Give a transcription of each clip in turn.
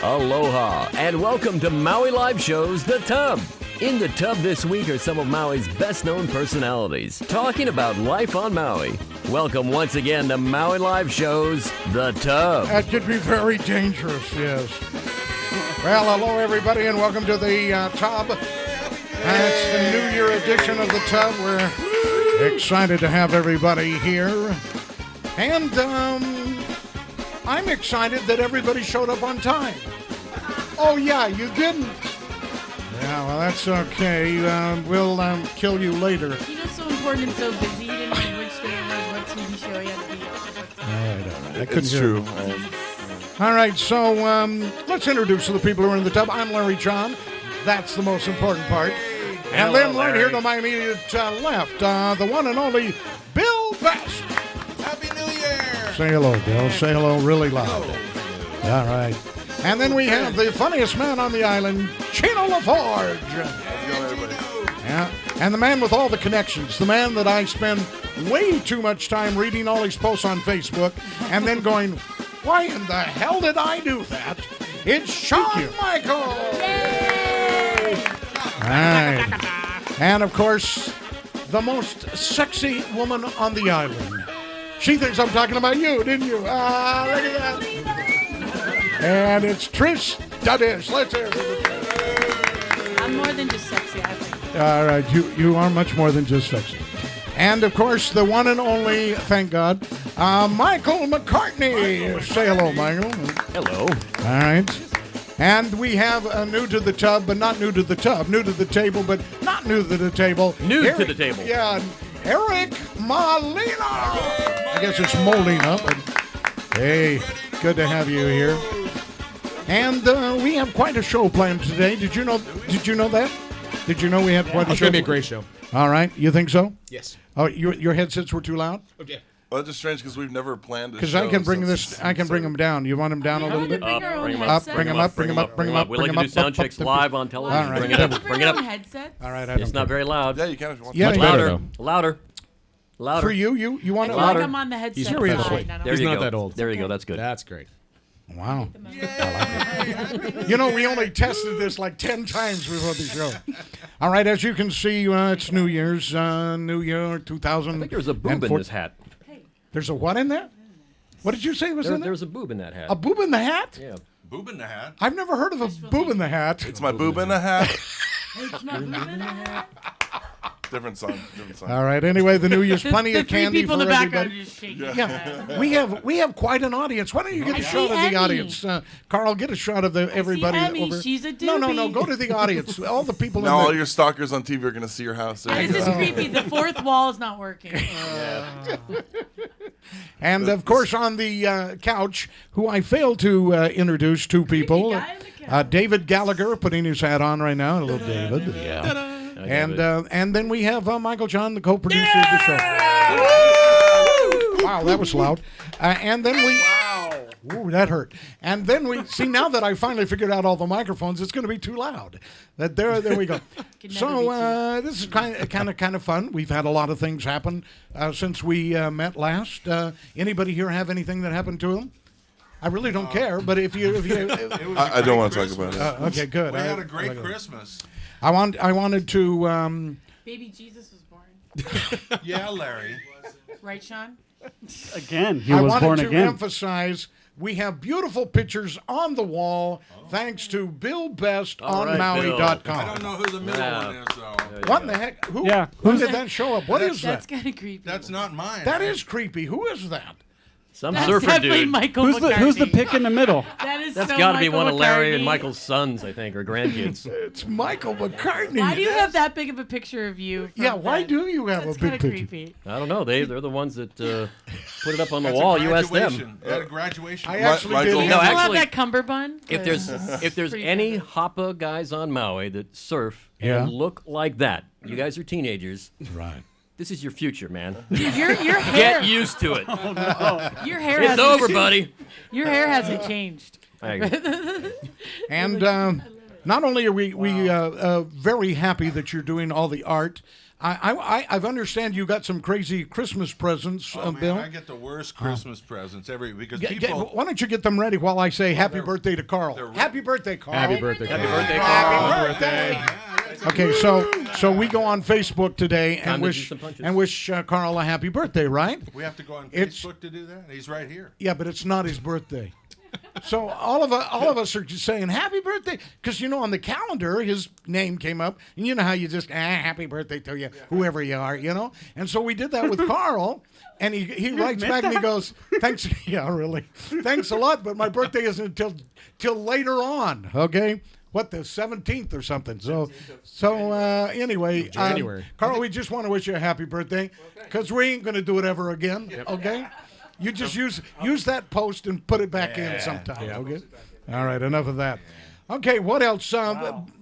Aloha, and welcome to Maui Live Show's The Tub. In The Tub this week are some of Maui's best-known personalities, talking about life on Maui. Welcome once again to Maui Live Show's The Tub. That could be very dangerous, yes. Well, hello, everybody, and welcome to the Tub. It's the New Year edition of The Tub. We're excited to have everybody here. And I'm excited that everybody showed up on time. Oh, yeah, you didn't. Yeah, well, that's okay. We'll kill you later. Chino's so important and so busy, he didn't know which day it was, what TV show he had to be on. All right. It's true. All right, so let's introduce the people who are in the tub. I'm Larry John. That's the most important part. And Hello, then right Larry. here to my immediate left, the one and only Bill Best. Happy New Year! Say hello, Bill. Say hello really loud. All right. And then we have the funniest man on the island, Chino LaForge. How's it going, everybody? Yeah. And the man with all the connections, the man that I spend way too much time reading all his posts on Facebook and then going, why in the hell did I do that? It's Shaun Michael. All right. And of course, the most sexy woman on the island. She thinks I'm talking about you, didn't you? Ah, look at that. And it's Trish da Dish. Let's hear it. I'm more than just sexy, I think. All right, you are much more than just sexy. And, of course, the one and only, thank God, Michael McCartney. Say hello, Michael. Hello. All right. And we have a new to the tub, but not new to the tub. New to the table, but not new to the table. New to the table. Yeah, Eric Molina. I guess it's Molina, but hey, good to have you here. And we have quite a show planned today. Did you know that? Did you know we had quite a show? It's going to be a great show. All right. You think so? Yes. Oh, your headsets were too loud? Okay. Well, that's just strange because we've never planned a show. Because I can bring them down. You want them down a little bit? Bring our own bring 'em Up, headsets. bring them up, bring them up, bring them up. We like to do sound checks live on television. All right. Bring it up. Bring it up. Headsets. All right. It's not very loud. Yeah, you can if you want. Yeah, Much yeah. better, Louder. Louder. For you want I to feel Louder. like I'm on the headset Seriously. side. I don't There He's you not go. that old. There you go. That's good. That's great. Wow. You know, we only tested this like 10 times before the show. All right, as you can see, it's New Year's, New Year 2000. I think there's a boob in this hat. There's a what in there? What did you say was in there? There's a boob in that hat. A boob in the hat? Yeah. Boob in the hat. I've never heard of a boob in the hat. It's my boob in a hat. It's not moving in the hat. Different song. All right, anyway, the New Year's, plenty the of three candy people for in the background everybody. are just shaking. Yeah, we have quite an audience. Why don't you get a I shot see of the Emmy. audience? Carl, get a shot of everybody Emmy. over. She's a No, doobie. go to the audience. All the people Now in all the... your stalkers on TV are going to see your house. There you This is go. creepy. The fourth wall is not working. And, of course, on the couch, who I failed to introduce two people. guy on the couch. David Gallagher putting his hat on right now. Hello, David. Yeah. And then we have Michael John, the co-producer of the show. Wow, that was loud. And then we... Ooh, that hurt. And then we... See, now that I finally figured out all the microphones, it's going to be too loud. There we go. So this is kind of fun. We've had a lot of things happen since we met last. Anybody here have anything that happened to them? I really don't care, but if you I don't want to talk about it. okay, good. We had a great Christmas. I wanted to Baby Jesus was born. Yeah, Larry. Right, Sean? Again, he I was wanted born to again. emphasize we have beautiful pictures on the wall thanks to Bill Best All on right, Maui.com. I don't know who the middle Yeah. one is, though. What in the heck? Who, Yeah. When did that show up? What is That's that? kind of creepy. That's not mine. That is creepy. Who is that? Some That's surfer definitely dude. Michael Who's the McCartney. pick in the middle? That is That's so got to be Michael one of Larry and McCartney. Michael's sons, I think, or grandkids. It's Michael McCartney. Why do you have that big of a picture of you? from Yeah, why that? do you have That's a big kind of picture? creepy. I don't know. They're the ones that put it up on the That's wall. a You ask them. graduation. At a graduation. I actually Michael- did. No, You still actually- have that cummerbund? If there's pretty any good. Hapa guys on Maui that surf Yeah. and look like that, you guys are teenagers. Right. This is your future, man. Dude, your hair, Get used to it. your hair It's hasn't over, buddy. Your hair hasn't changed. And Not only are we very happy that you're doing all the art, I understand you got some crazy Christmas presents, Oh, Bill. man, I get the worst Christmas presents because Get- people. why don't you get them ready while I say happy birthday to Carl? Happy birthday, Carl. Happy birthday, Carl. Happy birthday. Okay, so we go on Facebook today and Time to do wish some punches. Carl a happy birthday, right? We have to go on It's- Facebook to do that. He's right here. Yeah, but it's not his birthday. So all of us are just saying happy birthday because on the calendar his name came up, and you know how you just happy birthday to you, whoever you are, And so we did that with Carl, and he writes back and he goes, "Thanks, yeah, really, thanks a lot, but my birthday isn't till later on, okay." What, the 17th or something? So anyway, January. Carl, we just want to wish you a happy birthday because we ain't going to do it ever again, okay? You just use that post and put it back in sometime, okay? All right, enough of that. Okay, what else?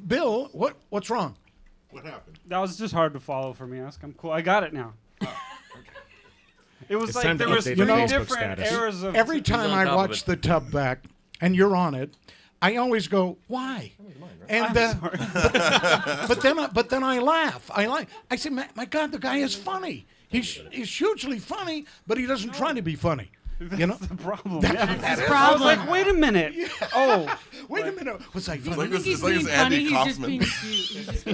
Bill, what's wrong? What happened? That was just hard to follow for me. Ask. I'm cool. I got it now. It was It's like time to there was update three the Facebook different status. eras of. Every time on I top of watch it. the tub back and you're on it, I always go, why? And but then I laugh. I say, my God, the guy is funny. He's hugely funny, but he doesn't try to be funny. That's the problem. That's Yeah. his I was problem. like, wait a minute. Oh, Wait a minute. Was I It's funny? like I think this- he's it's like being this funny. Andy He's just Kaufman. being cute. He's just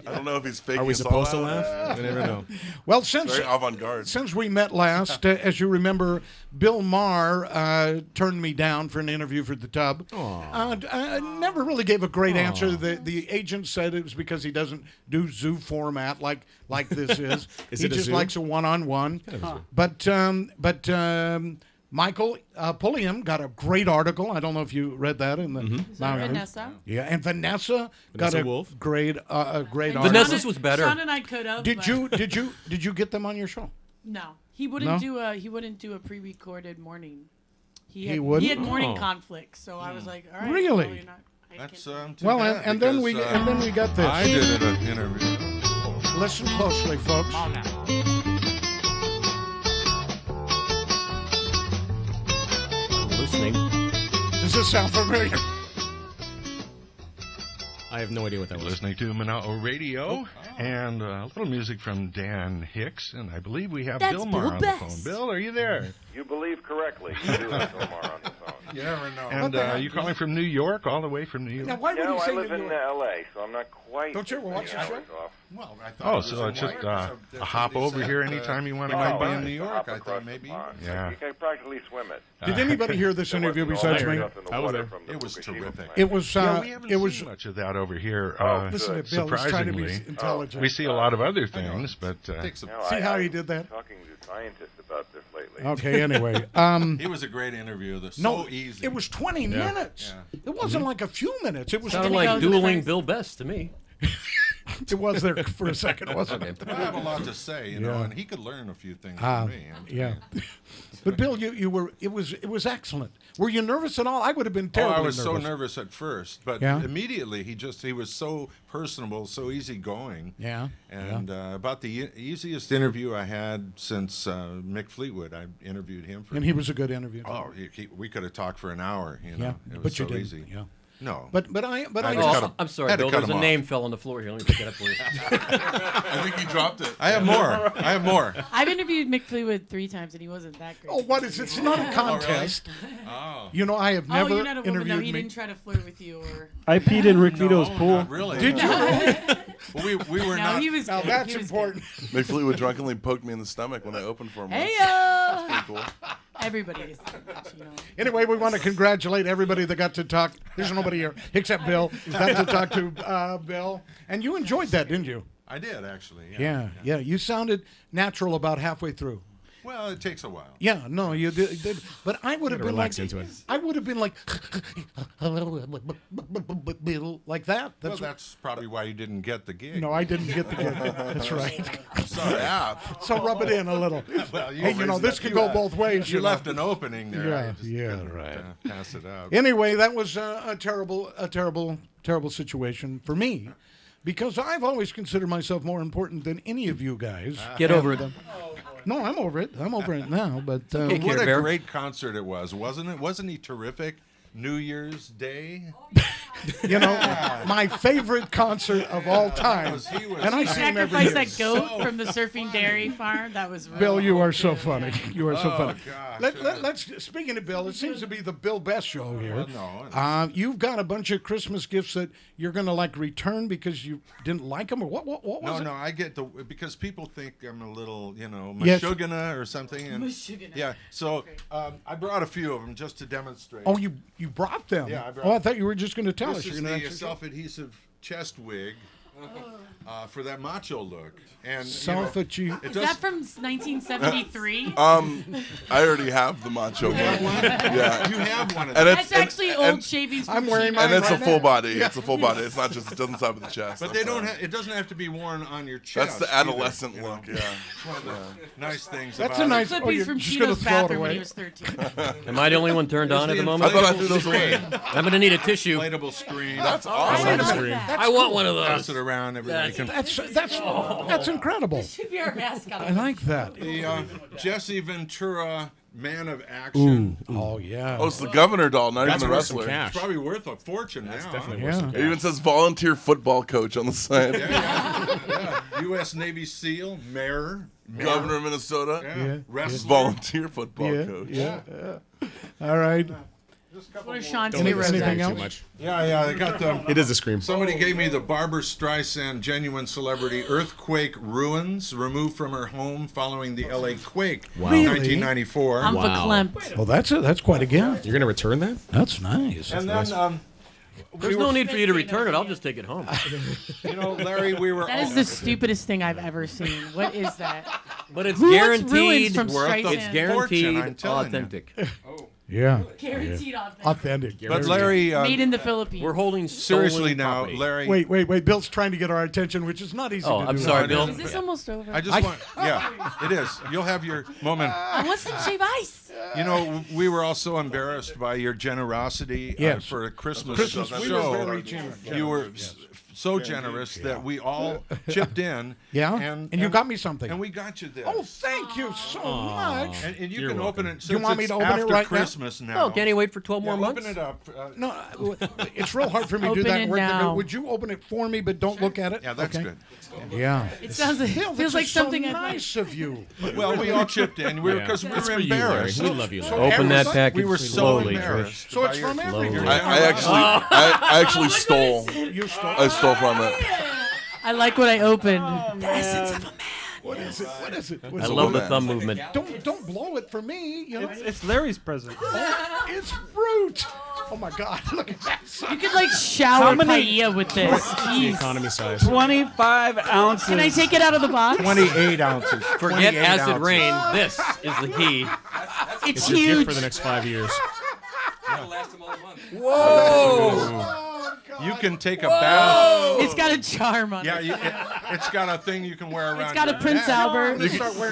I don't know if he's faking. Are we us all supposed to out. laugh? I never know. Well, since Very avant-garde. we met last, as you remember, Bill Maher turned me down for an interview for the Tub. I never really gave a great answer. The agent said it was because he doesn't do zoo format like this is. Is he it a just zoo? likes a one-on-one. But Michael Pulliam got a great article. I don't know if you read that in the. Is that Vanessa? Yeah, and Vanessa got Vanessa a Wolf? great article. Vanessa's was better. Sean and I could have. Did but you get them on your show? No, he wouldn't No? do a pre-recorded morning. He He wouldn't? had morning Oh. conflicts, so I was like, all right. Really? Well, you're not, I That's can't- too Well, bad and then we because, got this. I did an interview. Listen closely, folks. I'm listening. Does this sound familiar? I have no idea what that was. Listening to Manao Radio and a little music from Dan Hicks, and I believe we have That's Bill Bill Maher on the Best. phone. Bill, are you there? You believe correctly. You do have Omar on the phone. You never know. And you calling from New York, all the way from New York? Now, why would No, you I say live New in York? L.A., so I'm not quite Don't you ever watch the many show? hours off. Well, I thought Oh, it was so in it's just White. a hop over here anytime you want to It come might be by. in New York. Hop I across thought the maybe. pond. Yeah. You can practically swim it. Did anybody hear this interview There wasn't besides all me? that stuff in the I was water there. from the It was Fukushima terrific. plant. It was. Yeah, we haven't It was. seen much of that over here. Listen to Bill. He's trying to be surprisingly. intelligent. We see a lot of other things, but Takes a- No, See how I've he did been that? Talking to scientists about this lately. Okay. Anyway. It was a great interview. That's No, so easy. it was 20 minutes. It wasn't like a few minutes. It was. Sounded gonna like go to the dueling first- Bill Best to me. It was there for a second, wasn't it? I have a lot to say, you know, Yeah. and he could learn a few things from me. Yeah. But Bill, you were. It was excellent. Were you nervous at all? I would have been Oh, terribly I was nervous. so nervous at first, but Yeah? immediately he was so personable, so easygoing. Yeah. And about the easiest interview I had since Mick Fleetwood. I interviewed him for. And he was a good interview. Oh, we could have talked for an hour. You know, yeah. it was But so you didn't. easy. Yeah. No, But I I just. just cut him. I'm sorry, Had to Bill. cut There's a him name off. fell on the floor here. Let me pick it up for you. I think he dropped it. I have more. I have more. I've interviewed Mick Fleetwood 3 times, and he wasn't that great. Oh, what is it? It's not a contest. Oh, You know, I have Oh, never you're not a woman, interviewed though. He me. didn't try to flirt with you, or I peed in Rick no, Vito's pool. not really. Did you? Well, we were no, not. he was. Now good. that's He was important. Mick Fleetwood drunkenly poked me in the stomach when I opened for him. Good. once. Hey, Pretty cool. everybody is so much, you know. Anyway, we want to congratulate everybody that got to talk. There's nobody here except Bill. Got to talk to Bill, and you enjoyed that, didn't you? I did actually. Yeah. You sounded natural about halfway through. Well, it takes a while. Yeah, no, you did. But I would have been like, relax into it. I would have been like, like that. Well, That's that's probably why you didn't get the gig. no, I didn't get the gig. That's right. Sorry. So rub it in a little. Well, Hey, you know this could go both ways. You know. left an opening there. Yeah, I just yeah, couldn't, right. pass it out. Anyway, that was a terrible situation for me, because I've always considered myself more important than any of you guys. Get over it. No, I'm over it. I'm over it now. But Okay, What Care a Bear. great concert it was, wasn't it? Wasn't he terrific? New Year's Day. You know, my favorite concert of all time. He was And I see him every Sacrifice year. that goat from the surfing dairy farm. That was real. Bill, you are so funny. You are so funny. gosh. Let's. Speaking of Bill, it seems to be the Bill Best show here. No. You've got a bunch of Christmas gifts that you're going to like return because you didn't like them, or what was it? No, I get because people think I'm a little, Yes. mashugana or something. And, yeah, so I brought a few of them just to demonstrate. Oh, you brought them? Yeah, I brought I thought you were just going to tell This us. is You're gonna the actually- self-adhesive chest wig for that macho look. And Self-adhesive. Is that from 1973? I already have the macho one. Yeah. you have one of And them. That's actually old shavings. I'm from wearing Chino. mine And it's a right full now. body. It's a full body. It's not just, it doesn't stop at the chest. But they don't. It doesn't have to be worn on your chest. That's the adolescent either, look, yeah. It's one of the nice things That's about a nice. Clip Oh, he's you're from just going to Chino's throw it bathroom when away. he was 13. Am I the only one turned on at the I moment? thought I threw those away. I'm going to need a tissue. inflatable screen. That's Wait awesome. a minute. Screen. That's I want one of Pass those. it around. Everybody can. That's incredible. Should be our mascot. I like that. The Jesse Ventura Man of Action. Oh yeah. Oh, it's the governor doll, not That's even the worth some wrestler. cash. It's probably worth a fortune That's now. definitely Yeah. worth some It cash. even says volunteer football coach on the side. Yeah. U.S. Navy SEAL, Mayor, Governor of Minnesota. Yeah. Wrestler. Volunteer football Yeah, coach. yeah. All right. What are Sean's Don't make heroes? this anything too else? much. Yeah, they got the. It is a scream. Somebody gave me the Barbara Streisand genuine celebrity earthquake ruins removed from her home following the LA quake in Really? 1994. I'm Wow. verklempt. Well, that's quite a gift. You're going to return that? That's nice. And then, There's no need for you to return it. I'll just take it home. Larry, we were. That is the stupidest thing I've ever seen. What is that? But it's Who wants ruins guaranteed. from Worth the Streisand? It's guaranteed Fortune, I'm telling you. authentic. Yeah. Guaranteed authentic. Authentic. But Larry, Made in the Philippines. We're holding stolen seriously now, property. Larry. Wait. Bill's trying to get our attention, which is not easy Oh, to I'm do. sorry, No, Bill. Is this almost over? I just want. Yeah, it is. You'll have your moment. I want some shave ice. We were all so embarrassed by your generosity Yes. for a Christmas, Christmas, we were show. very generous. You were so generous that we all chipped in. Yeah? And you got me something. And we got you this. Oh, thank you so much. And you You're can open welcome. it. Do you want me to open it after right now? Christmas now? Oh, can he wait for 12 more months? Open it up. No, it's real hard for me to do Open that. it Work to now. go, would you open it for me, but don't look at it? Yeah, that's Okay. good. Yeah. It sounds like, Bill, feels this like is so something I nice of you. Well, we all chipped in because we That's were for you, Larry. embarrassed. We love you, Larry. Open that everybody- package We were so slowly, embarrassed. So it's by from your- everyone. I actually stole. You stole. I stole from it. I like what I opened. The essence of a man. What is it? What is it? I What's love it? the woman. thumb movement. Don't blow it for me. You know, It's Larry's present. it's fruit. Oh my God! Look at that. You could like shower How many- paella with this. The Jeez. economy size. 25 ounces. Can I take it out of the box? 28 ounces. Forget 28 acid ounces. rain. This is the key. It's It's your gift huge. for the next 5 years. You can take a bath. It's got a charm on Yeah, it. it's got a thing you can wear around. It's got a your Prince neck. Albert.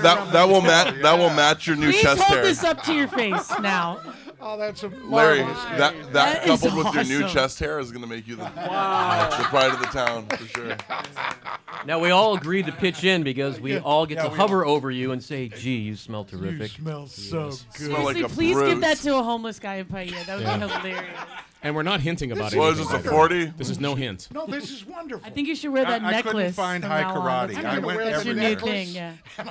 That will match your new Please chest hold hair. this up to your face now. Oh, that's a Larry, marvelous. that That is coupled with your new awesome. chest hair is going to make you the pride of the town for sure. Now, we all agreed to pitch in because we all get to we hover over you and say, gee, you smell You terrific. smell so good. Smell like Seriously, a please bruise. give that to a homeless guy in paella. That would Yeah. be hilarious. And we're not hinting about it. What is this, a 40? This is no hint. No, this is wonderful. I think you should wear that I couldn't necklace. find from high now on. karate. That's I gonna- went That's every your new necklace. thing, yeah. And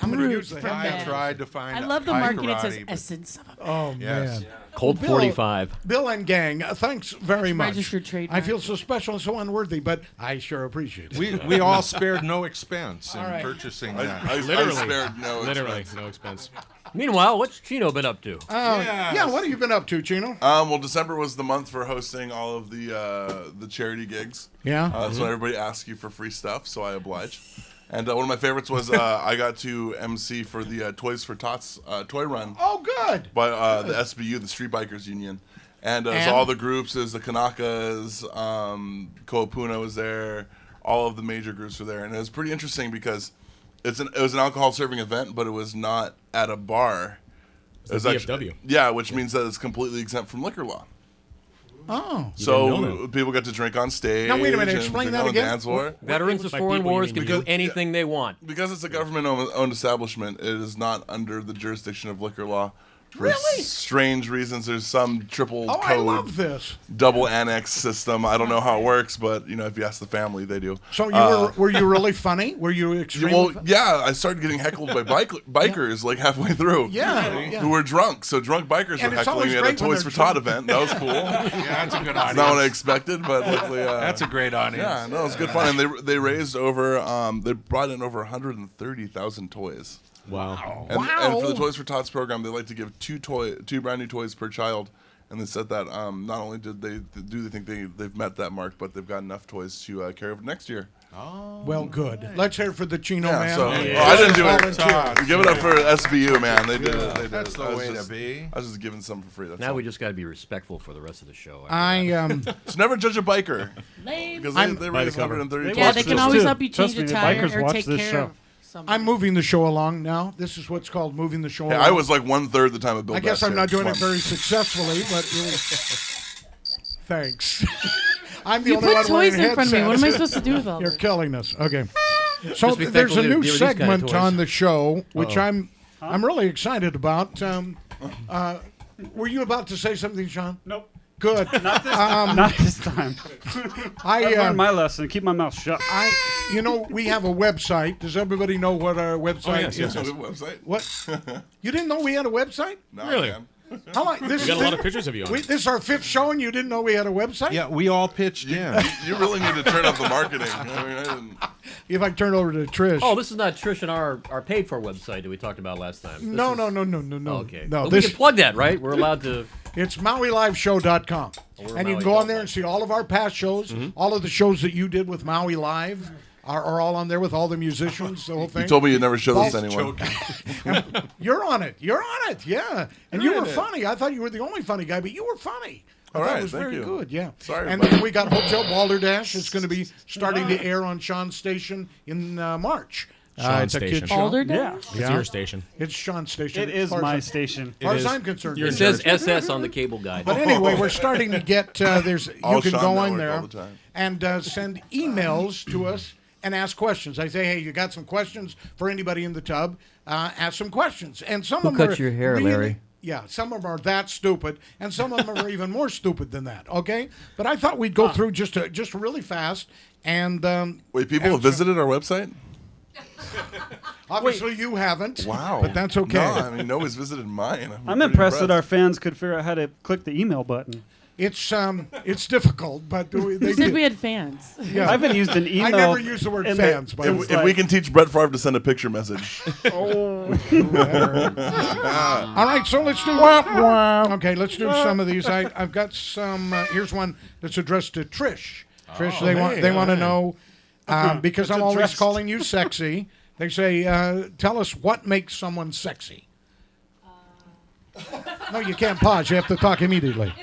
I'm gonna use the from head. I that. tried to find. I love the high marketing. It karate, says but- essence of a Oh Yes. man. Colt Bill- 45. Bill and gang, thanks very much. registered I trademark. feel so special and so unworthy, but I sure appreciate it. We all spared no expense in right. purchasing I that. Literally. spared no Literally, expense. no expense. Meanwhile, what's Chino been up to? Yeah, what have you been up to, Chino? Well, December was the month for hosting all of the charity gigs. Yeah. So everybody asks you for free stuff, so I oblige. And one of my favorites was I got to MC for the Toys for Tots toy run Oh, good. by the SBU, the Street Bikers Union. And it was And? all the groups, is the Kanakas, Ko'opuna was there, all of the major groups were there. And it was pretty interesting because it was an alcohol serving event, but it was not at a bar. It was VFW. yeah, which means that it's completely exempt from liquor law. Oh. didn't know that. People got to drink on stage. Now, wait a minute, and explain drink that on the again. dance floor. Veterans of By foreign people, you wars mean can you. do anything they want. Because it's a government-owned establishment, it is not under the jurisdiction of liquor law For Really? strange reasons. There's some triple Oh, code, I love this. double annex system. I don't know how it works, but if you ask the family, they do. So were you really funny? Were you extremely Well, funny? yeah, I started getting heckled by bikers like halfway through. Yeah. Who were drunk. So drunk bikers And were it's heckling always me at a great when Toys they're for Tot drunk. event. That was cool. Yeah, that's a good audience. It's not what I expected, but luckily, That's a great audience. yeah, no, it was good fun, and they raised over they brought in over 130,000 toys. Wow. And for the Toys for Tots program, they like to give two brand new toys per child. And they said that not only did they think they've met that mark, but they've got enough toys to carry over next year. Well, good. Let's hear it for the Chino man. So I didn't do it. Volunteer. Give it up for SBU, man. They did it. They did That's it. the way to be. I was just giving some for free. That's Now all. we just got to be respectful for the rest of the show. So never judge a biker Lame. because they By the raised cover. 130 Yeah, toys. they for can this. always too. help you change Trust a me, the tire bikers or watch take this care show. of something. I'm moving the show along now. This is what's called moving the show Hey, along. I was like 1/3 the time of Bill. I guess Best I'm not here. doing it Come on. very successfully, but it was... Thanks. I'm the You only put one wearing toys in front of me. What am I headsets. supposed to do with all You're this? killing us. Okay. So Just be there's a thankful new they were these kind of segment toys. on the show, which I'm really excited about. Were you about to say something, Shaun? Nope. Good. Not this time. I learned I, my lesson. Keep my mouth shut. we have a website. Does everybody know what our website yes, is? yes, yes. Website? What? You didn't know we had a website? No, Really? man. How long? This We got a lot of pictures of you on it. This is our 5th show, and you didn't know we had a website? Yeah, we all pitched in. You really need to turn up the marketing. I mean, I didn't. If I turn over to Trish. Oh, this is not Trish and our paid for website that we talked about last time. This No. Okay. No, But we this, can plug that, right? We're allowed to. it's MauiLiveShow.com. We're And you can Maui go on Double. there and see all of our past shows. All of the shows that you did with Maui Live are all on there with all the musicians, the whole thing. You told me you'd never show this to False anyone. You're on it. You're on it, yeah. And you were funny. I thought you were the only funny guy, but you were funny. I All thought right, it was thank very you. good, yeah. Sorry and about then it. we got Hotel Balderdash. It's going to be starting to air on Sean's station in March. Sean's it's a kid station. show. Balderdash? Yeah. It's your station. It's Sean's station. It is as far my as station. As far as is. I'm concerned. You're It in says charge. SS on the cable guide. But anyway, we're starting to get there's you All can Sean go on Network there all the time. and send emails to us and ask questions. I say, hey, you got some questions for anybody in the tub? Ask some questions. And some of them cuts are your hair, really- Larry? Yeah, some of them are that stupid, and some of them are even more stupid than that. Okay, but I thought we'd go through just really fast and Wait, people have visited our website? obviously you haven't. Wow. but that's okay. No, I mean, nobody's visited mine. I'm pretty impressed that our fans could figure out how to click the email button. It's difficult, but they You said did. we had fans. Yeah. I haven't used an email. I never use the word in fans, by the way. If we can teach Brett Favre to send a picture message. All right, so let's do. Okay, let's do some of these. I've got some. Here's one that's addressed to Trish. Trish, they want to know because It's I'm always addressed. calling you sexy. They say, tell us what makes someone sexy. No, you can't pause. You have to talk immediately.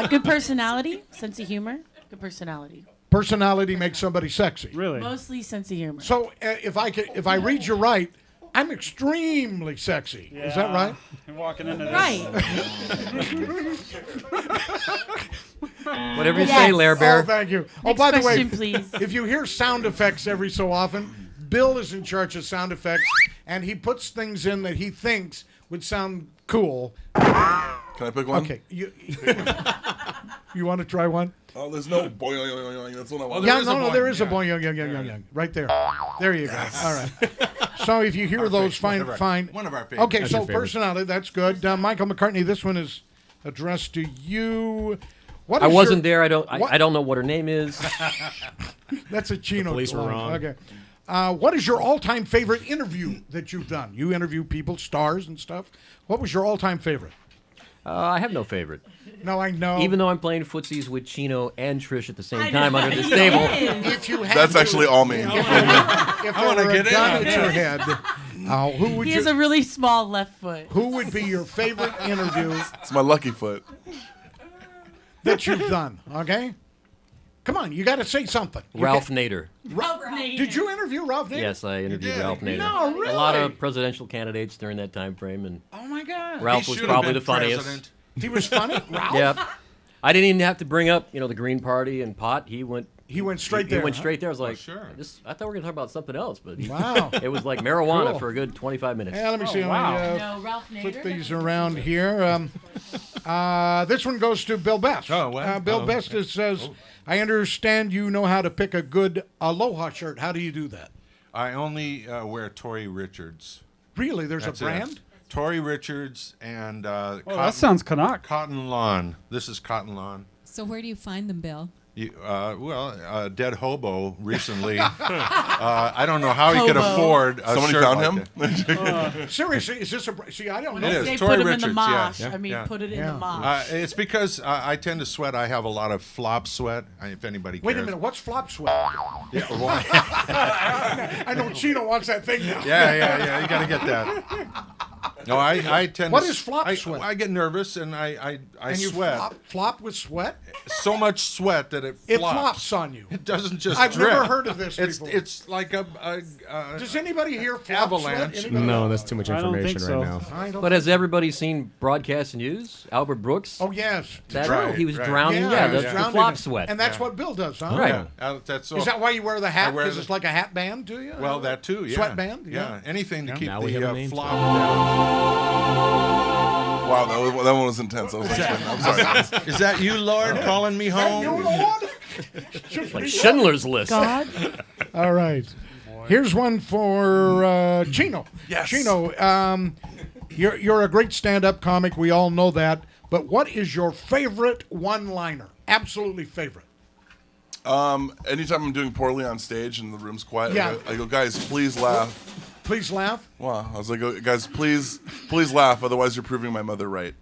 Good personality, sense of humor. Good personality. Personality makes somebody sexy. Really? Mostly sense of humor. So if I read you right, I'm extremely sexy. Is that right? You're walking into this. Right. Whatever you Yes. say, Lair Oh, Bear. thank you. Oh, Next by the way, question, please. if you hear sound effects every so often, Bill is in charge of sound effects, and he puts things in that he thinks would sound cool. Can I pick one? Okay, you want to try one? Oh, there's no boing. That's what I want. Yeah, no, there is a boing, young, right there. There you go. All right. So if you hear those, fine. One of our favorites. Okay, That's so your favorite. personality, that's good. Michael McCartney, this one is addressed to you. What I is wasn't your- there. what- I don't know what her name is. That's a Chino. police were line. wrong. Okay. What is your all-time favorite interview that you've done? You interview people, stars and stuff. What was your all-time favorite? I have no favorite. No, I know. Even though I'm playing footsies with Chino and Trish at the same time under this table. if you had That's to- actually all me. If there were a gun at your head, who would He you? has a really small left foot. Who would be your favorite interview It's my lucky foot. that you've done? Okay. Come on, you got to say something. You Ralph get- Nader. Did you interview Ralph Nader? Yes, I interviewed Ralph Nader. No, really? A lot of presidential candidates during that time frame, and Oh my God. Ralph was probably the funniest. He was funny. Ralph. Yep. I didn't even have to bring up, the Green Party and pot. He went straight there. He went straight there. I was like, sure. I thought we were going to talk about something else, but Wow. it was like marijuana Cool. for a good 25 minutes. Yeah, let me see. wow. Let me Ralph flip Nader. these around here. This one goes to Bill Best. Oh, well. Bill Oh, Best says, I understand you know how to pick a good Aloha shirt. How do you do that? I only wear Tory Richards. Really? There's That's a brand? it. Tory Richards and That sounds Canuck. Cotton Lawn. This is Cotton Lawn. So where do you find them, Bill? Dead hobo recently. I don't know how he could afford a Somebody shirt found like him? that. Seriously, is this a... See, I don't know. It is. They Tory put him in Richards, the mosh. yeah. I mean, Yeah. put it in Yeah. the mosh. It's because I tend to sweat. I have a lot of flop sweat, if anybody cares. Wait a minute. What's flop sweat? Yeah, well, I know Chino wants that thing now. yeah. You got to get that. No, I tend What to... is flop sweat? I get nervous and I And you sweat. flop with sweat? So much sweat that it It flops. flops on you. It doesn't just I've drip. never heard of this It's before. it's like a Does anybody here flop Avalanche. sweat? Anybody? No, that's too much I don't information think right so. now. I don't But has everybody seen Broadcast News? Albert Brooks? Oh, yes. He was right. drowning. Yeah, Yeah, he was the drowning flop in- sweat. And that's what Bill does, huh? Right. That's Is that why you wear the hat? I wear Because the- it's like a hat band, do you? Well, that too, yeah. Sweatband? Yeah. Anything to keep Now we have a the name flop for it. down. Wow, that one was intense. I'm sorry. Is that you, Lord, calling me home? You Lord? Like Schindler's List. God. All right. Here's one for Chino. Yes. Chino, you're a great stand-up comic. We all know that. But what is your favorite one-liner? Absolutely favorite. Anytime I'm doing poorly on stage and the room's quiet, Yeah. I go, guys, please laugh. Please laugh. Wow. I was like, guys, please laugh, otherwise you're proving my mother right.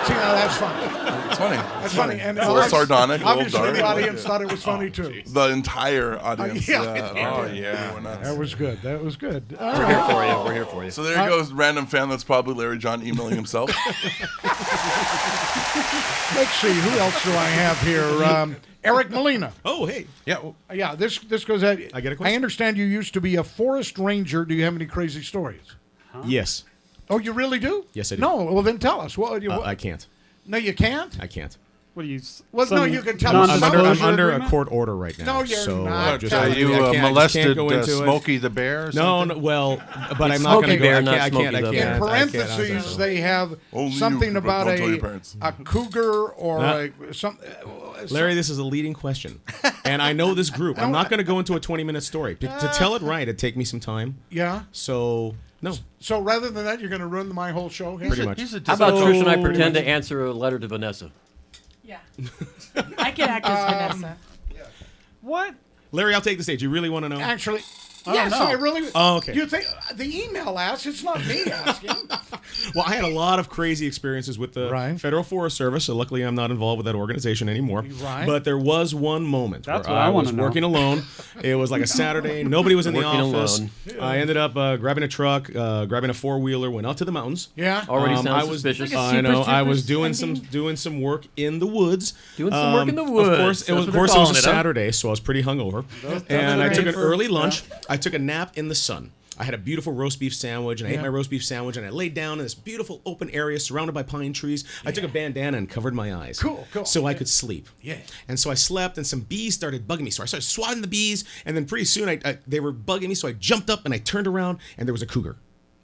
See, now that's fun. It's funny. That's funny. And It's a little sardonic, a little obviously, dark. the audience thought it was funny, too. The entire audience. Yeah. Oh, yeah. We're nuts. That was good. That was good. All We're right. here for you. We're here for you. So there goes random fan that's probably Larry John emailing himself. Let's see. Who else do I have here? Eric Molina. Oh, hey. Yeah. Well, Yeah, this goes at... I get a question? I understand you used to be a forest ranger. Do you have any crazy stories? Yes. Oh, you really do? Yes, I do. No, well then tell us. What, I can't. No, you can't? I can't. What do you? Well, no, some you can tell us. I'm non-disclosure under a agreement? court order right now. No, you're so not. just, Are are you, you I can't molested go into it. Smokey the Bear? Or No, something? no, well, but I'm not going to Smokey go. Bear, I not can't. Smokey I the can't. Bear. in I can't. parentheses, they have Only you something can, but about don't tell your parents. a cougar or No. Larry, this is a leading question, and I know this group. I'm not going to go into a 20-minute story. To tell it right, it'd take me some time. Yeah. So no, So rather than that, you're going to ruin my whole show here? pretty much. How about Trish and I pretend to answer a letter to Vanessa? Yeah. I can act as Vanessa. What? Larry, I'll take the stage. You really want to know? Actually, yes, no. I really... Oh, okay. You think... The email asks, it's not me asking. Well, I had a lot of crazy experiences with the Right. Federal Forest Service, so luckily I'm not involved with that organization anymore. Right. But there was one moment That's where what I was wanna know. working alone. It was like a Saturday. Nobody was in the Working office. alone. I ended up grabbing a truck, grabbing a four-wheeler, went out to the mountains. Yeah? Already I sounds was, suspicious. Like a I know. Super I was Troopers doing some work in the woods. Doing some work in the woods. Of course, That's what of they're course, it was calling a it, huh? Saturday, so I was pretty hungover. And I took an early lunch. I took a nap in the sun. I had a beautiful roast beef sandwich, and I ate my roast beef sandwich, and I laid down in this beautiful open area surrounded by pine trees. I took a bandana and covered my eyes. Cool. So I could sleep. Yeah. And so I slept, and some bees started bugging me. So I started swatting the bees, and then pretty soon they were bugging me, so I jumped up, and I turned around, and there was a cougar.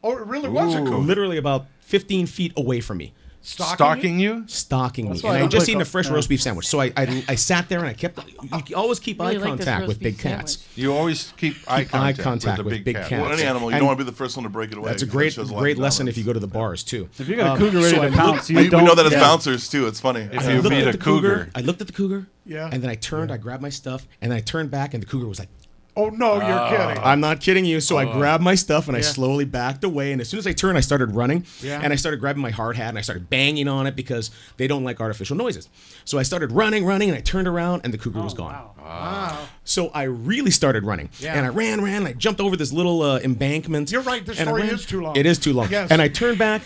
Oh, it really was a cougar. Literally about 15 feet away from me. Stalking you? Stalking me. why And I I don't just play eaten a co- fresh yeah. roast beef sandwich. So I sat there and I kept. You always keep Really eye like this contact roast with big beef cats. sandwich. You always keep eye contact with the big cat. Well, any animal, you And don't want to be the first one to break it away. That's a because that shows lot great of lesson if you dominance. go to the bars too. If you got a cougar ready so I to pounce, you We don't. know that as yeah. bouncers too. It's funny. If I you looked beat at a the cougar. cougar. I looked at the cougar. Yeah. And then I turned. I grabbed my stuff, and then I turned back, and the cougar was like, Oh, no, you're kidding. I'm not kidding you. So I grabbed my stuff and I slowly backed away. And as soon as I turned, I started running. Yeah. And I started grabbing my hard hat and I started banging on it because they don't like artificial noises. So I started running, and I turned around and the cougar was gone. Wow. So I really started running. Yeah. And I ran, and I jumped over this little embankment. You're right, this and I story ran. is too long. It is too long. Yes. And I turned back,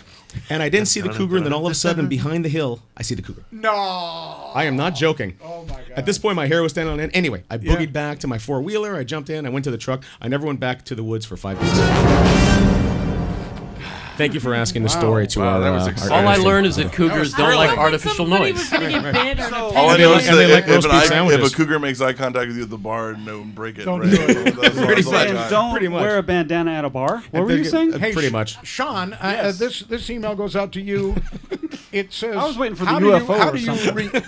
and I didn't see the cougar, and then all of a sudden, behind the hill, I see the cougar. No. I am not joking. Oh, my God. At this point, my hair was standing on end. Anyway, I Yeah. boogied back to my four-wheeler. I jumped in. I went to the truck. I never went back to the woods for 5 minutes. Thank you for asking the story to our. that was our exciting. All I innocent- learned is that cougars don't like artificial Somebody noise. was gonna get bit or All I And know they is like- and they like that roast beef if a sandwiches. cougar makes eye contact with you at the bar, don't break it. Don't right? do it. That's all- Pretty that's all I much. got. Don't Pretty much. wear a bandana at a bar. What were you saying? Hey, Pretty much. Sean, Yes. this email goes out to you. It says, I was waiting for the how UFO how or do you something.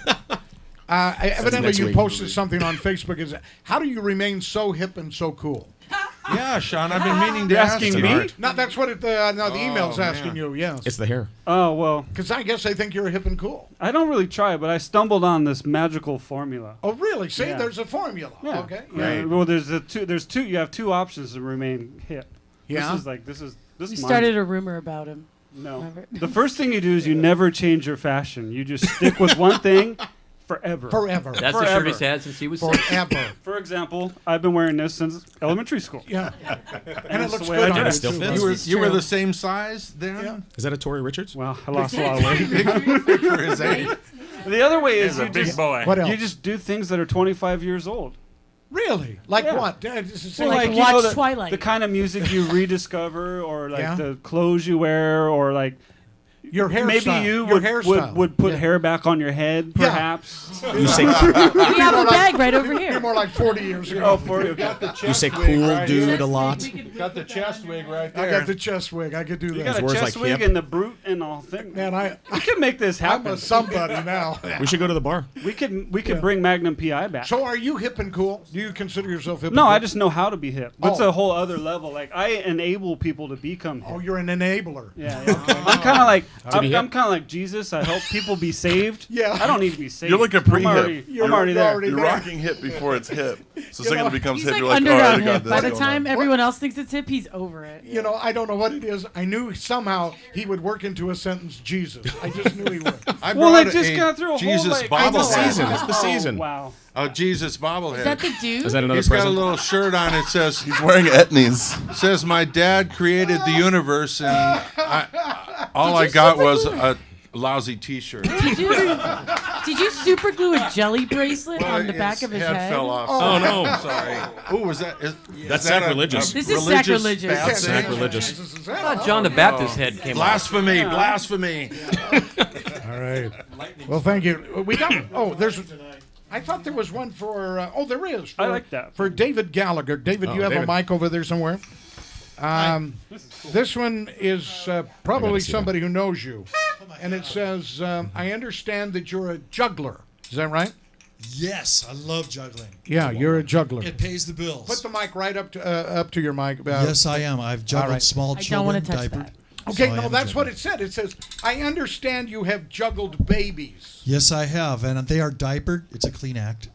evidently, next you week. posted something on Facebook. Is how do you remain so hip and so cool? Yeah, Sean, I've been meaning to You're ask asking you. me? No, that's what the email's asking man. you. Yes, It's the hair. Oh well, because I guess they think you're hip and cool. I don't really try, but I stumbled on this magical formula. Oh, really? See, Yeah. there's a formula. Yeah. Okay. Yeah, well, there's two. You have two options to remain hip. Yeah. This is We started a rumor about him. No. Remember? The first thing you do is you never change your fashion. You just stick with one thing forever. Forever. That's the shirt Forever. he's had since he was 6. Forever. For example, I've been wearing this since elementary school. Yeah. And it That's looks the way good I on do you, it. Still too. fits. You were the same size then? Yeah. Is that a Tory Richards? Well, I lost a lot of weight. For his age. The other way is He's a you big just, boy. What else? you just do things that are 25 years old. Really? Like Yeah. what? This is Well, Like you watch know, the, Twilight. the kind of music you rediscover, or like Yeah. the clothes you wear, or like your hairstyle. maybe you your would hairstyle. put Yeah. hair back on your head, Yeah. perhaps. You say we have a bag right over You're here. more like 40 years ago. Oh, for you. you say cool dude a lot. Got the chest wig right I there. got the chest wig. I could do You that. got a words chest like wig hip. and the brute and all thing. Man, We can make this I'm happen. a somebody now. We should go to the bar. We could bring Magnum PI back. So are you hip and cool? Do you consider yourself hip No, and cool? I just know how to be hip. That's Oh. a whole other level. Like I enable people to become hip. Oh, you're an enabler. Yeah, I'm kind of like be hip. I'm kind of like Jesus. I help people be saved. Yeah. I don't need to be saved. You're like a I'm pre-hip. already, You're I'm already there. already You're there. rocking hip before it's hip. So second it becomes He's hip, like you're like, underground oh, I got hip. this By the going time on. everyone else thinks it's hip, he's over it. You know, I don't know what it is. I knew somehow he would work into a sentence Jesus. I just knew he would. I Well, I brought just a got through a Jesus whole like bobblehead. It's the season. It's the Oh, season. wow. A Jesus bobblehead. Is that the dude? Is that another He's got a present? little shirt on. It says He's wearing etnies. says my dad created the universe, and all I got was a lousy T-shirt. Did you super glue a jelly bracelet on the back of his head? fell off. Oh, no. Sorry. Oh, was that? That's that sacrilegious. This is religious sacrilegious. bad thing? Sacrilegious. Jesus is I that. thought John the Baptist's head came off. Blasphemy! Blasphemy! All right. Well, thank you. We got. Oh, there's. I thought there was one for. There is. For, I like that. For David Gallagher. David, you have David. a mic over there somewhere? This one is probably see somebody who knows you. And it says, I understand that you're a juggler. Is that right? Yes, I love juggling. Yeah, you're a juggler. It pays the bills. Put the mic right up to your mic. Yes, I am. I've juggled right. small I don't children, want to touch diapered. that. Okay, So I no, am a that's what juggler. it said. It says, I understand you have juggled babies. Yes, I have, and they are diapered. It's a clean act.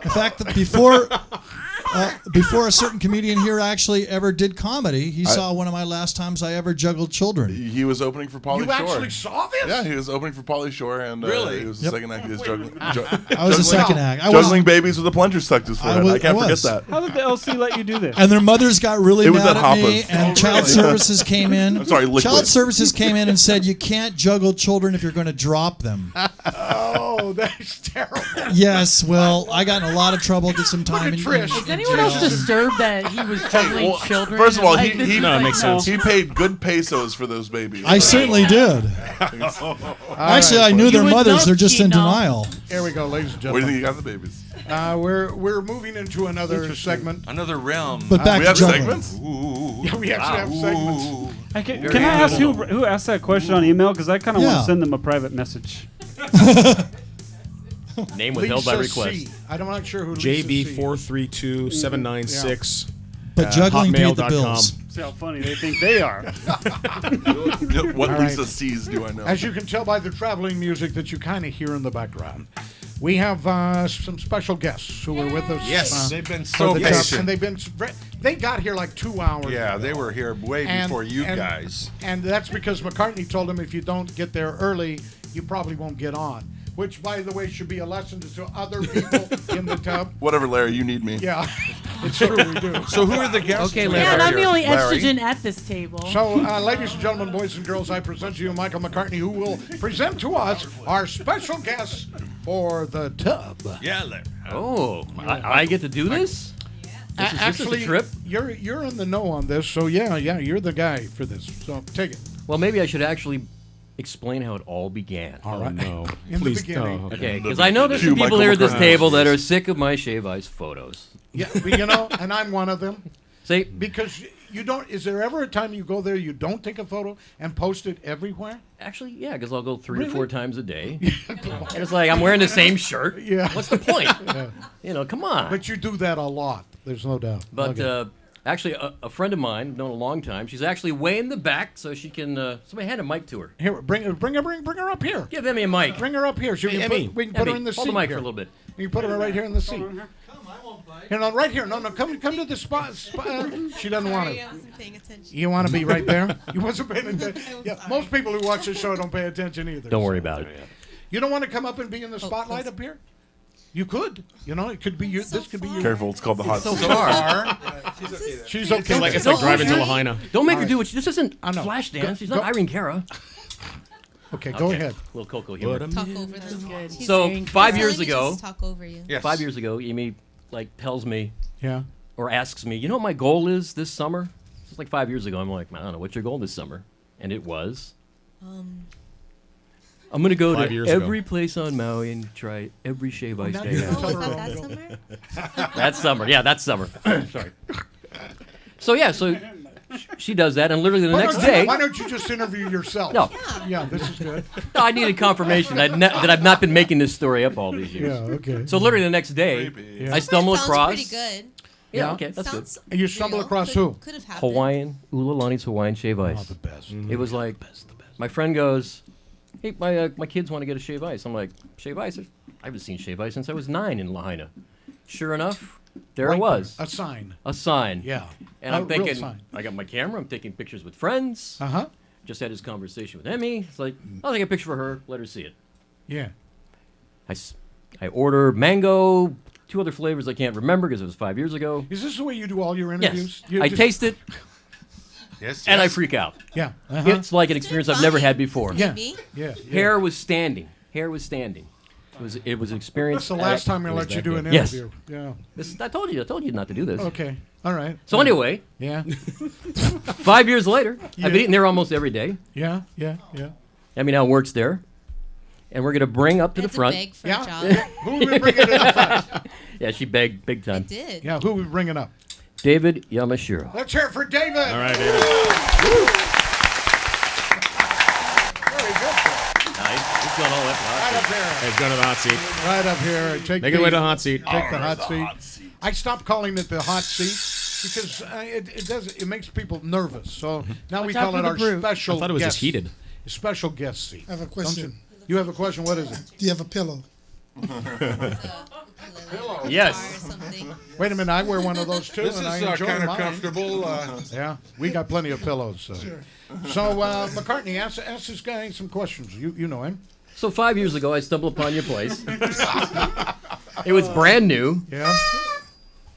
In fact, that before a certain comedian here actually ever did comedy, he saw one of my last times I ever juggled children. He was opening for Pauly You Shore. actually saw this? Yeah, he was opening for Pauly Shore, and Really? he was the Yep. second act. He was juggling. I was the second act. I was, Juggling babies with a plunger stuck to his forehead. I can't forget that. How did the LC let you do this? and their mothers got really It was mad at at me, Hoppus. and child services came in. I'm sorry, Liquid. Child services came in and said you can't juggle children if you're going to drop them. Oh, that's terrible. Yes, well, I got in a lot of trouble, did some time at in Trish. Is anyone else disturbed that he was juggling Well, children? first of all, Like, he this is No, it like- makes sense. He paid good pesos for those babies. I certainly did. Actually, I knew You their would mothers. know, They're just in Chino. denial. Here we go, ladies and Where do you gentlemen. think you got the babies? We're moving into another segment. Another realm. But back We to have juggling. segments? Yeah, we actually have segments. Can I ask who asked that question on email? Because I kind of want Yeah. to send them a private message. Name withheld by Lisa request. C. I'm not sure who Lisa C. JB432796. But juggling paid the hotmail.com. bills. See how funny they think they are. What All right. Lisa C's do I know? As you can tell by the traveling music that you kind of hear in the background, we have some special guests who are with us. Yes, they've been for so the top, patient. and they got here like 2 hours. Yeah, ago. they were here way before you guys. And that's because McCartney told them if you don't get there early, you probably won't get on. Which, by the way, should be a lesson to other people in the tub. Whatever, Larry, you need me. Yeah, it's true, we do. So who are the guests? Okay, Yeah, and I'm the only Larry. estrogen at this table. So, ladies and gentlemen, boys and girls, I present to you Michael McCartney, who will present to us our special guest for the tub. Yeah, Larry. Oh, I get to do this? This is Actually, a trip. you're in the know on this, so yeah, you're the guy for this. So take it. Well, maybe I should actually explain how it all began. All right. No. In Please the beginning. don't. Okay, because I know there's some Cue people Michael here at this McCartney. table that are sick of my shave ice photos. Yeah, but you know, and I'm one of them. See, Because you don't. Is there ever a time you go there you don't take a photo and post it everywhere? actually, yeah, because I'll go 3 to Really? 4 times a day. And it's like I'm wearing the same shirt. Yeah. What's the point? You know, come on. But you do that a lot. There's no doubt. But Okay. actually, a friend of mine, I've known a long time, she's actually way in the back, so she can. Somebody hand a mic to her. Here, bring her up here. Give Emmy a mic. Bring her up here. So Hey, we Emmy. can put her Emmy, in the hold seat the mic here. for a little bit. You put her right here in the seat. Here, no, right here. No, come to the spot. She doesn't want Sorry, it. I wasn't paying attention. You want to be right there? You wasn't paying attention. Yeah, most people who watch this show don't pay attention either. Don't worry about it. You don't want to come up and be in the spotlight up here? You could. You know, it could be you. This could be you. Careful, it's called the hot So seat. far. She's okay. It's like, it's like driving to Lahaina. Don't make her do it. This isn't I know. Flashdance. She's Go- not Irene Cara. Okay, go ahead. Little Coco humor. Talk over them. Good. So 5 years ago, Talk over you. Yes. 5 years ago, Amy tells me Yeah. or asks me, you know what my goal is this summer? It's like 5 years ago. I'm like, I don't know, what's your goal this summer? And it was, I'm gonna go 5 to years ago. every place on Maui and try every shave ice now day. you I tell have. her Oh, about is it. that summer? That's summer. Yeah, that's summer. Sorry. So yeah, so she does that, and literally the next day. Why don't you just interview yourself? No. Yeah, this is good. No, I needed confirmation that I've not been making this story up all these years. Yeah, okay. So literally the next day, Creepy. I stumble Sounds across. pretty good. Yeah, okay, that's good. Sounds And you stumble real. across who? Could have happened. Hawaiian, Ululani's Hawaiian shave ice. Oh, the best. It was like, my friend goes, hey, my kids want to get a shave ice. I'm like, shave ice? I haven't seen shave ice since I was 9 in Lahaina. Sure enough, there Right it was. A sign. A sign. Yeah. And A I'm real thinking, sign. I got my camera, I'm taking pictures with friends. Uh-huh. Just had this conversation with Emmy. It's like, I'll take a picture for her, let her see it. Yeah. I order mango, 2 other flavors I can't remember because it was 5 years ago. Is this the way you do all your interviews? Yes. I taste it, Yes. and I freak out. Yeah. Uh-huh. It's like an experience I've never had before. Yeah. Me? Yeah. Hair was standing. Hair was standing. It was an experience. That's the last time I It was let you that do an good. Yes. interview. Yeah. I told you not to do this. Okay. All right. So anyway, Yeah. 5 years later, I've been eating there almost every day. Yeah. Yeah. Yeah. Emmy now works there, and we're gonna bring up to the Had front. beg for Yeah. a job. Who are we bringing it up? Yeah, she begged big I time. did. Yeah. Who are we bringing up? David Yamashiro. Let's hear it for David. All right, David. Very good. Nice. He's going all Right up here. Hey, go to the hot seat. Right up here. Take Make it way to the hot seat. Take the hot seat. I stopped calling it the hot seat because it makes people nervous. So now we Watch out call for it the our brew. special. I thought it was guest, just heated. Special guest seat. I have a Don't question. you have a question? What is it? Do you have a pillow? Yes. Or something. Wait a minute. I wear one of those too, This and is I enjoy kind of mine. comfortable. Yeah, we got plenty of pillows. So McCartney, ask this guy some questions. You know him. So 5 years ago, I stumbled upon your place. It was brand new, Yeah.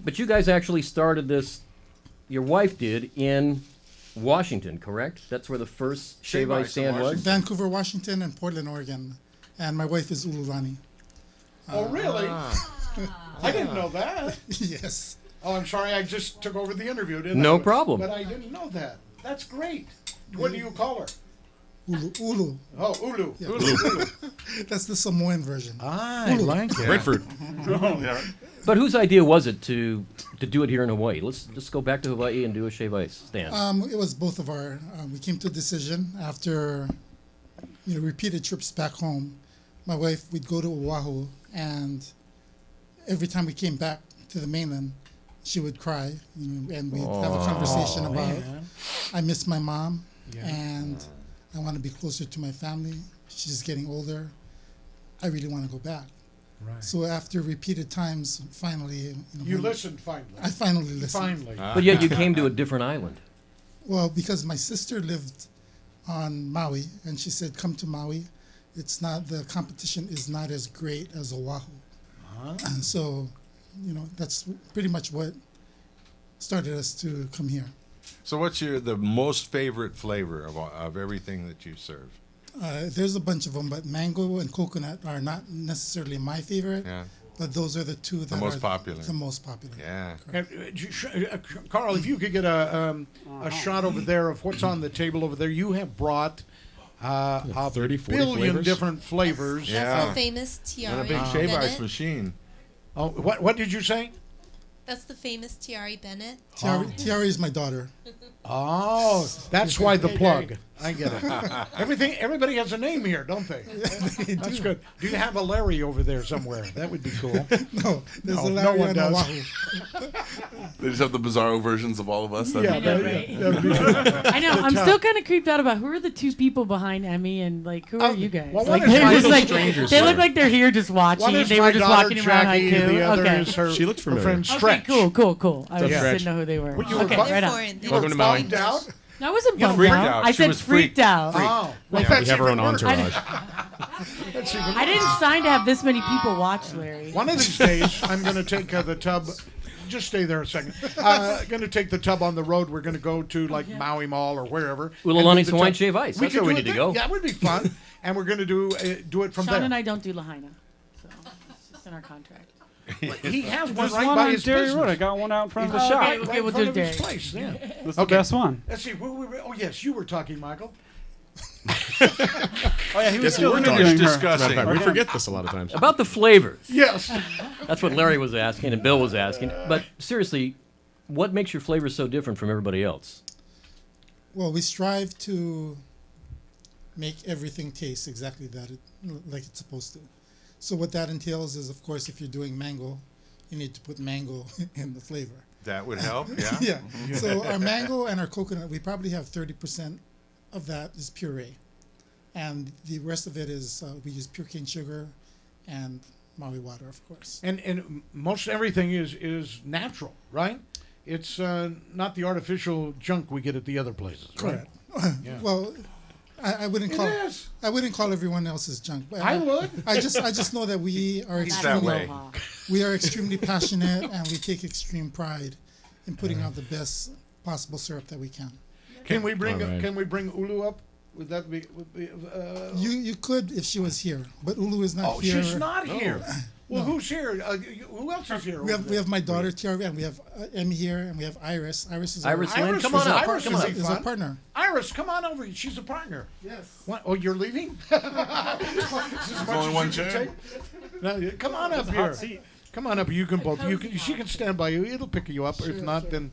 but you guys actually started this. Your wife did in Washington, correct? That's where the first shave ice stand was. Vancouver, Washington, and Portland, Oregon. And my wife is Ululani. Oh, really? I didn't know that. Yes. Oh, I'm sorry. I just took over the interview, didn't I? No problem. But I didn't know that. That's great. What do you call her? Ulu. Oh, Ulu. Yeah. Ulu. That's the Samoan version. I like it. Grapefruit. But whose idea was it to do it here in Hawaii? Let's just go back to Hawaii and do a shave ice stand. It was both of our. We came to a decision after, repeated trips back home. My wife, we'd go to Oahu, and every time we came back to the mainland, she would cry, and we'd have a conversation about, I miss my mom, and I want to be closer to my family. She's getting older. I really want to go back. Right. So after repeated times, finally, You listened finally. I finally listened. Finally. But yet you came to a different island. Well, because my sister lived on Maui, and she said, "Come to Maui. It's not the competition is not as great as Oahu." And so, that's pretty much what started us to come here. So what's the most favorite flavor of everything that you serve? There's a bunch of them, but mango and coconut are not necessarily my favorite. Yeah. But those are the two that most are popular. the most popular. Yeah. Carl, if you could get a shot over there of what's on the table over there, you have brought a 30, 40 billion flavors? different flavors. That's the famous tiara. And a big shave Bennett. ice machine. Oh, what did you say? That's the famous Tiara Bennett. Tiara is my daughter. Oh, that's why the plug. I get it. Everybody has a name here, don't they? That's good. Do you have a Larry over there somewhere? That would be cool. No, there's a No Larry one on does. Oahu. They just have the bizarro versions of all of us. Yeah, That'd be I know. I'm still kind of creeped out about who are the two people behind Emmy and like who are you guys? well, like one is they're my just little like strangers they here. look like they're here just watching. One is They my were just daughter, walking around Jackie, haiku. the other Okay. is her, She looked her familiar. friend Okay, Stretch. cool. I What's up, just Stretch? didn't know who they were. Well, you were Okay, bu- right on. Welcome to Maui. Bummed out? No, I wasn't bummed freaked out. out. I She said was freaked out. Oh, well, Yeah, that's we have our even own worse. entourage. I didn't sign to have this many people watch, Larry. One of these days, I'm going to take the tub. Just stay there a second. Going to take the tub on the road. We're going to go to like Maui Mall or wherever. Ululani's and do the Hawaiian tub. Shave Ice. We That's could where we do need to it go. there. Yeah, it would be fun. And we're going to do it from Shaun there. and I don't do Lahaina, so it's just in our contract. He has one There's right one by on his Dairy business. Road. I got one out in front of the Oh, shop. okay, Right in we'll front do of his Dairy. place. Yeah. That's the best one. Let's see. Oh yes, you were talking, Michael. Oh yeah, he was Yes, we still were talking. interviewing her. Discussing. We forget this a lot of times. About the flavors. Yes. That's what Larry was asking and Bill was asking. But seriously, what makes your flavors so different from everybody else? Well, we strive to make everything taste exactly like it's supposed to. So what that entails is, of course, if you're doing mango, you need to put mango in the flavor. That would help, yeah. Yeah. So our mango and our coconut, we probably have 30% of that is puree. And the rest of it is, we use pure cane sugar and Maui water, of course. And most everything is natural, right? It's not the artificial junk we get at the other places, right? Correct. Yeah. Well, I wouldn't It call is. I wouldn't call everyone else's junk. But I would. I just know that we are He's that way. we are extremely passionate and we take extreme pride in putting out the best possible syrup that we can. Can we bring All right. Ulu up? Would that be? You could if she was here, but Ulu is not Oh, here. she's not here. Well, who's here? Who else is here? We have my daughter Tiara, and we have Emmy here, and we have Iris. Iris Lynn, come on up. Iris Come on. is our partner. Iris, come on over. She's a partner. Yes. What? Oh, you're leaving? There's only one chair. No, come on up here. Come on up. You can both. She can stand by you. It'll pick you up. Or if not, then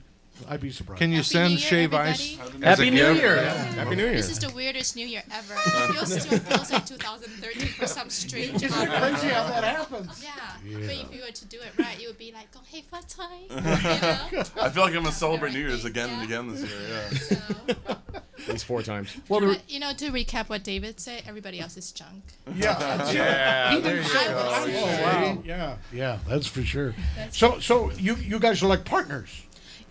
I'd be surprised. Can you Happy send New Year, shave everybody. ice? Happy New gift? Year. Happy New Year. This is the weirdest New Year ever. It still feels like 2013 for some strange Isn't it crazy how that happens? Yeah. But if you were to do it right, you would be like, oh, hey, fatai. You know? I feel like I'm gonna celebrate New Year's again and again this year. Yeah. So, At least 4 times. Well, but, you know, to recap what David said, everybody else is junk. Yeah. Yeah, He there didn't you say go. that. Oh, wow. Yeah, that's for sure. So you guys are like partners.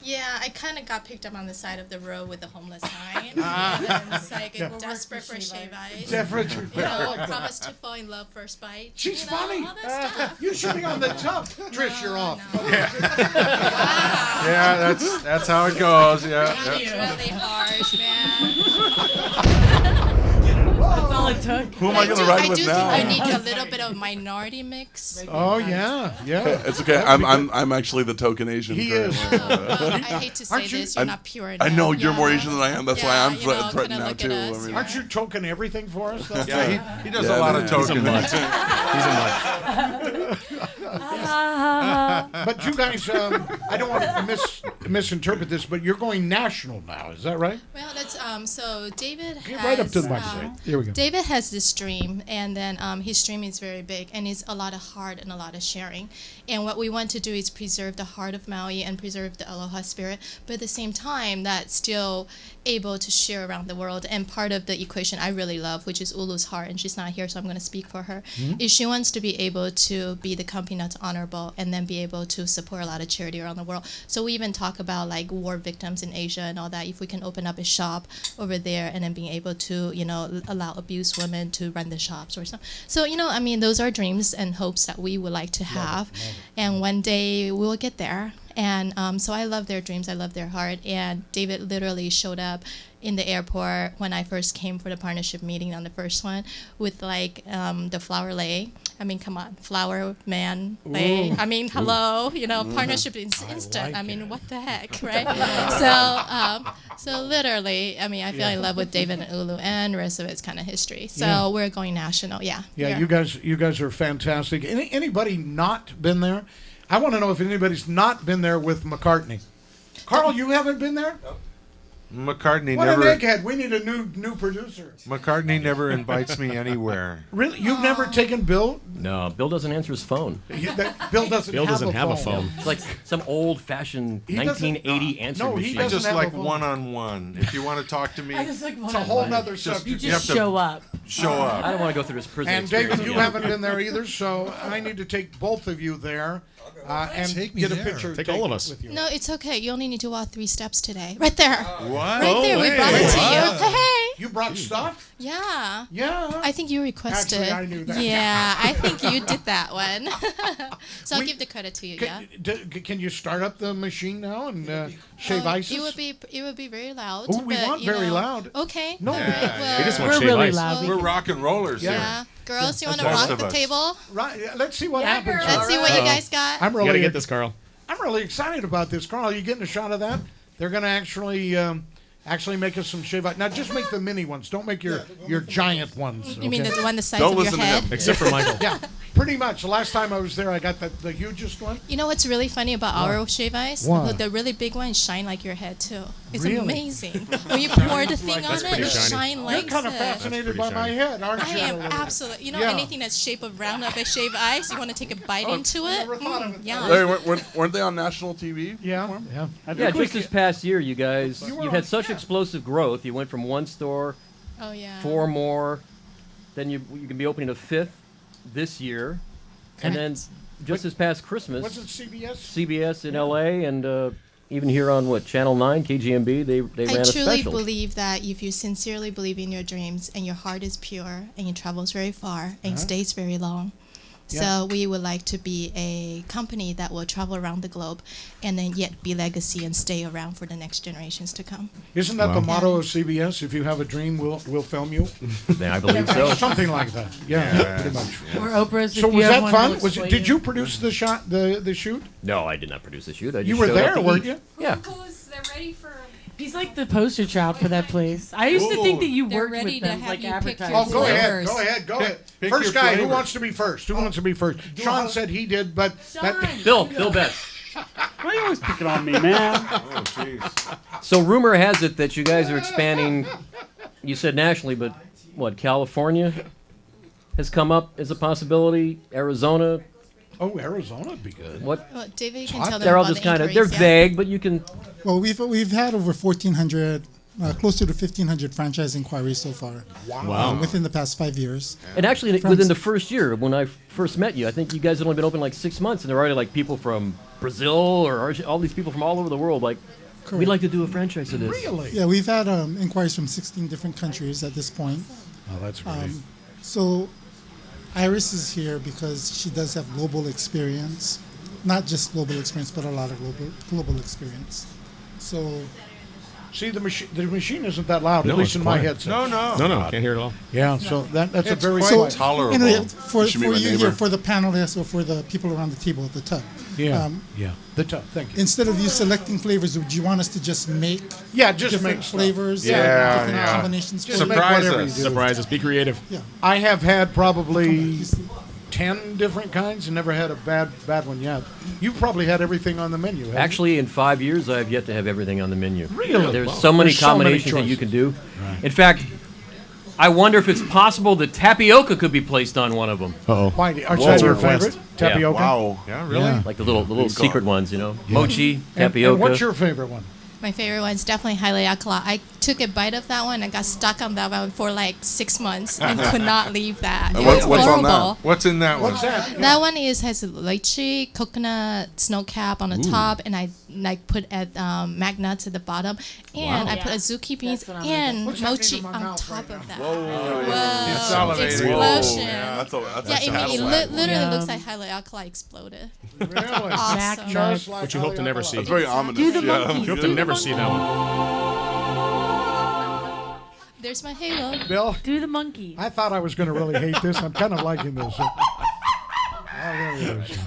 Yeah, I kind of got picked up on the side of the road with the homeless sign. And it's like desperate for shave ice. Desperate. You know, promise to fall in love first bite. She's you know, funny. all that stuff. You should be on the top. Trish, you're off. No. Yeah, that's how it goes. Yeah. It's really harsh, man. That's all it took. Who am I gonna ride with I do now? think I need a little bit of minority mix. Oh yeah. It's okay. I'm actually the token Asian. He currently. is. Well, I hate to say Aren't you- this, you're not pure I enough. know you're more Yeah. Asian than I am. That's why Yeah, I'm you know, threatened kinda now look at too. us, I mean, Aren't you token everything for us? Though? Yeah, he does Yeah, a lot man. of He's a token. mutt. He's a mutt. But you guys, I don't want to misinterpret this, but you're going national now. Is that right? Well, that's so David has. Get right up to the microphone. Here we go. David has this dream, and then his dream is very big, and it's a lot of heart and a lot of sharing. And what we want to do is preserve the heart of Maui and preserve the aloha spirit, but at the same time, that's still able to share around the world. And part of the equation I really love, which is Ulu's heart, and she's not here, so I'm going to speak for her, is she wants to be able to be the company that's honorable and then be able to support a lot of charity around the world. So we even talk about like war victims in Asia and all that. If we can open up a shop over there and then being able to, you know, allow abused women to run the shops or something. So, you know, I mean, those are dreams and hopes that we would like to have. And one day we will get there. And so I love their dreams. I love their heart. And David literally showed up in the airport when I first came for the partnership meeting on the first one with like the flower lay. I mean, come on, flower man lay. I mean, hello, you know, partnership is instant. I mean, what the heck, right? So literally, I mean, I feel in love with David and Ulu, and the rest of it's kind of history. So we're going national. Yeah. Yeah, you guys are fantastic. Anybody not been there? I want to know if anybody's not been there with McCartney. Carl, you haven't been there? Nope. McCartney what never. What an egghead! We need a new producer. McCartney never invites me anywhere. Really, you've never taken Bill? No, Bill doesn't answer his phone. Bill doesn't. Bill doesn't have a phone. It's like some old-fashioned 1980 answering machine. I just like one-on-one. If you want to talk to me, I just like it's a whole other subject. You just show up. Show up. I don't want to go through this prison. And David, you haven't been there either, so I need to take both of you there and get a picture. Take all of us. With you. No, it's okay. You only need to walk 3 steps today. Right there. What? Right there. We brought it to you. Hey. You brought stuff? Yeah. Yeah. I think you requested. Actually, I knew that. Yeah, I think you did that one. So I'll give the credit to you. Can you start up the machine now and shave ices? It would be very loud. Oh, we want very loud. Okay. No. All right. Well, We just want we're shave really ice. loud. We're rock and rollers here. yeah. Girls, you want to Most rock of the us. table? Right. Let's see what happens. Let's see what you guys got. I'm You gotta really get this, Carl. I'm really excited about this, Carl. Are you getting a shot of that? They're going to actually make us some shave ice. Now, just make the mini ones. Don't make your giant ones. You mean okay? the one the size Don't of your listen to head? him. Except for Michael. Yeah, pretty much. The last time I was there, I got the hugest one. You know what's really funny about our shave ice? What? The really big ones shine like your head too. It's Really? amazing. When you pour the thing on it, pretty it shiny. shine like You're kind of fascinated by my head, aren't I you? am absolutely. You know, Yeah. anything that's shape of round up as shaved ice, you want to take a bite into it. never thought of it. Yeah. Larry, weren't they on national TV? Yeah. Yeah, just this past year, you guys, You were you've had on- such yeah. explosive growth. You went from one store, Oh yeah. 4 more, then you can be opening a 5th this year, and then just this past Christmas, Was it CBS? CBS in LA, and even here on Channel 9, KGMB, they ran I a truly special. believe that if you sincerely believe in your dreams and your heart is pure and you travels very far and stays very long. Yeah. So we would like to be a company that will travel around the globe and then yet be legacy and stay around for the next generations to come. Isn't that the motto of CBS? If you have a dream, we'll film you. Yeah, I believe so. Something like that. Yeah, pretty much. Or Oprah's. So if you was have that one, fun? we'll Was it, explain did you produce the shoot? No, I did not produce the shoot. I just You were showed there, up to weren't eat. you? Yeah. They're ready for. He's like the poster child for that place. I used to think that you They're worked ready with to them, have like you pick advertising. your Oh, go ahead. flavors. Go ahead. Pick First your guy, who flavor. wants to be first? Who wants to be first? Sean said he did, but Bill Best. Why are you always picking on me, man? Oh, jeez. So rumor has it that you guys are expanding. You said nationally, but California has come up as a possibility. Arizona. Oh, Arizona would be good. What? Well, David, you can tell them They're all about just the kind of inquiries, they're yeah. vague, but you can. Well, we've had over 1,400, closer to 1,500 franchise inquiries so far. Wow. Within the past 5 years. And actually, From- within the first year, when I first met you, I think you guys had only been open like 6 months, and there were already like people from Brazil or all these people from all over the world. Like, we'd like to do a franchise of this. Really? Yeah, we've had inquiries from 16 different countries at this point. Oh, that's great. So Iris is here because she does have global experience. Not just global experience, but a lot of global experience. So See, the machine isn't that loud, No, at least it's in my quiet. headset. No, can't hear it at all. Yeah, so that's a It's very quite quiet. tolerable. anyway, for You should meet you my here, neighbor. for the panelists or for the people around the table at the tub. Yeah, the top. Thank you. Instead of you selecting flavors, would you want us to just make Yeah, just different make stuff. flavors, Yeah, different yeah. combinations? Just for make Surprise whatever us. you do. Surprise us. Be creative. Yeah. I have had probably 10 different kinds and never had a bad one yet. You've probably had everything on the menu, haven't you? Actually, in 5 years, I have yet to have everything on the menu. Really? There's Wow. so many There's so many combinations that you choices. can do. In fact, I wonder if it's possible that tapioca could be placed on one of them. Uh-oh. Why? Is Whoa. that your Request. favorite? Tapioca? Wow. Yeah, really? Yeah. Like the little Good secret call. ones, Mochi, And tapioca. what's your favorite one? My favorite one is definitely highly alkali. I took a bite of that one and got stuck on that one for like 6 months and could not leave that. And It was what's on that? horrible. What's in that one? What's that? That one has lychee, coconut, snow cap on the top, and I like put mag nuts at the bottom, and I put azuki beans That's what I'm and What's mochi happening in my on mouth top right of that. He's Whoa! salivating. Explosion! Yeah, that's Yeah, it literally Yum. looks like highly alkali exploded. Really? Awesome. Just like Which you hope to never see. That's very ominous. Do the yeah. monkeys. You hope to never see that one. There's my halo. Bill? Do the monkey. I thought I was going to really hate this. I'm kind of liking this. Oh, there it is.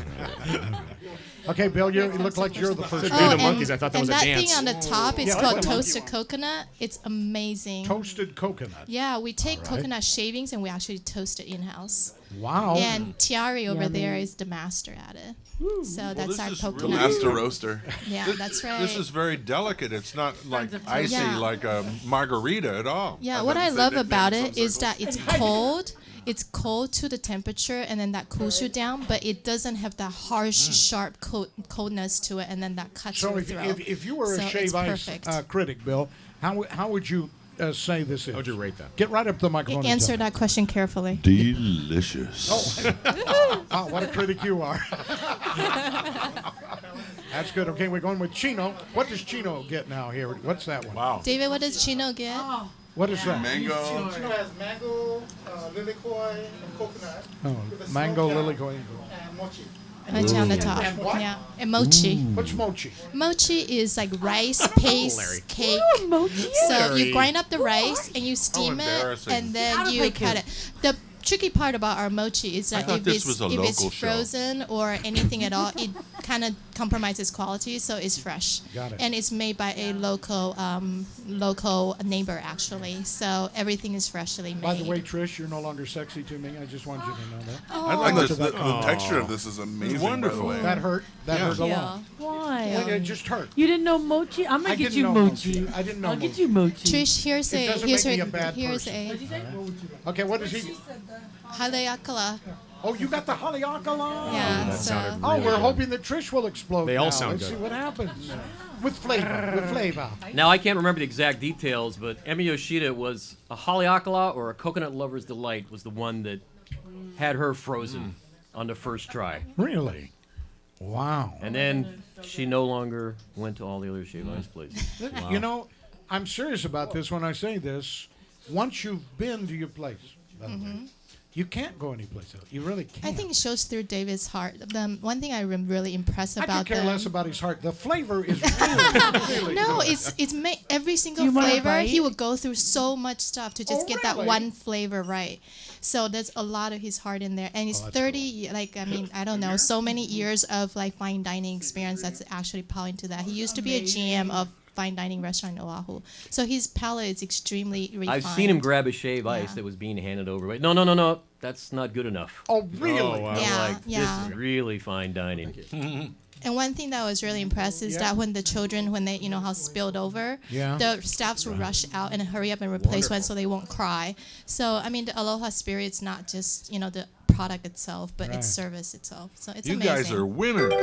Okay, Bill, you look like you're the first. Do the monkeys. I thought that was a and dance. that thing on the top, it's Yeah, called what's the monkey toasted coconut. It's amazing. Toasted coconut. Yeah, we take All right. coconut shavings and we actually toast it in-house. Wow. And Tiari over Yummy. there is the master at it. So that's this our is coconut. really- Master roaster. Yeah, that's right. This is very delicate. It's not like of icy Yeah. like a margarita at all. Yeah, I've what heard I the love same about nickname in it some is that it's cold. It's cold to the temperature, and then that cools you down, but it doesn't have that harsh, sharp coldness to it, and then that cuts So your if, throat. if you were So a it's shave ice perfect. critic, Bill, how would you say this is? How would you rate that? Get right up to the microphone. and Answer tell that question carefully. Delicious. me. Oh, what a critic you are. That's good. Okay, we're going with Chino. What does Chino get now here? What's that one? Wow. David, what does Chino get? What is that? Mango. Chino has mango, lilikoi, and coconut. Oh, with a mango, smoked lilikoi. and mochi. Mochi on the top. What? Yeah, and mochi. What's mochi? Mochi is like rice paste cake. Mochi. So you grind up the rice and you steam it, embarrassing. and then How to you make cut it. it. The tricky part about our mochi is that thought if this it's was a if it's local show. frozen or anything at all, it kind of compromises quality. So it's fresh, Got it. and it's made by a local neighbor actually. So everything is freshly made. By the way, Trish, you're no longer sexy to me. I just wanted you to know that. I like The, this. the texture of this is amazing. Wonderful. By the way. That hurt. That Yeah. hurt a Yeah. lot. Why? It just hurt. You didn't know mochi? I'm I gonna get didn't you know mochi. mochi. I didn't know I'll get mochi. you mochi. Trish, here's It a doesn't here's make me her a bad here's person. a What'd you say? Okay, what does he? haleakala. Oh, you got the haleakala. Yeah. That So sounded Oh, really we're good. hoping that Trish will explode. They all now. sound Let's good. see what happens. With flavor. With flavor. Now, I can't remember the exact details, but Emi Yoshida was a haleakala or a coconut lover's delight was the one that had her frozen on the first try. Really? Wow. And then she no longer went to all the other shave ice places. You know, I'm serious about this when I say this. Once you've been to your place, by the way, you can't go anyplace else. You really can't. I think it shows through David's heart. The one thing I'm really impressed I about could care them. less about his heart. The flavor is really No, good. it's every single you want a flavor. He bite? would go through so much stuff to just Oh, get really? that one flavor right. So there's a lot of his heart in there, and it's 30. Like I mean, I don't know, so many years of like fine dining experience that's actually plowing into that. He used to be a GM of fine dining restaurant in Oahu, so his palate is extremely refined. I've seen him grab a shave ice Yeah. that was being handed over. But no, that's not good enough. Oh, really? Oh, wow. I'm Yeah, like, yeah. this is really fine dining. And one thing that I was really impressed is that when the children, when they, how spilled over, Yeah. the staffs will rush out and hurry up and replace one so they won't cry. So, I mean, the Aloha spirit's not just, the product itself, but Right. it's service itself. So it's You amazing. guys are winners.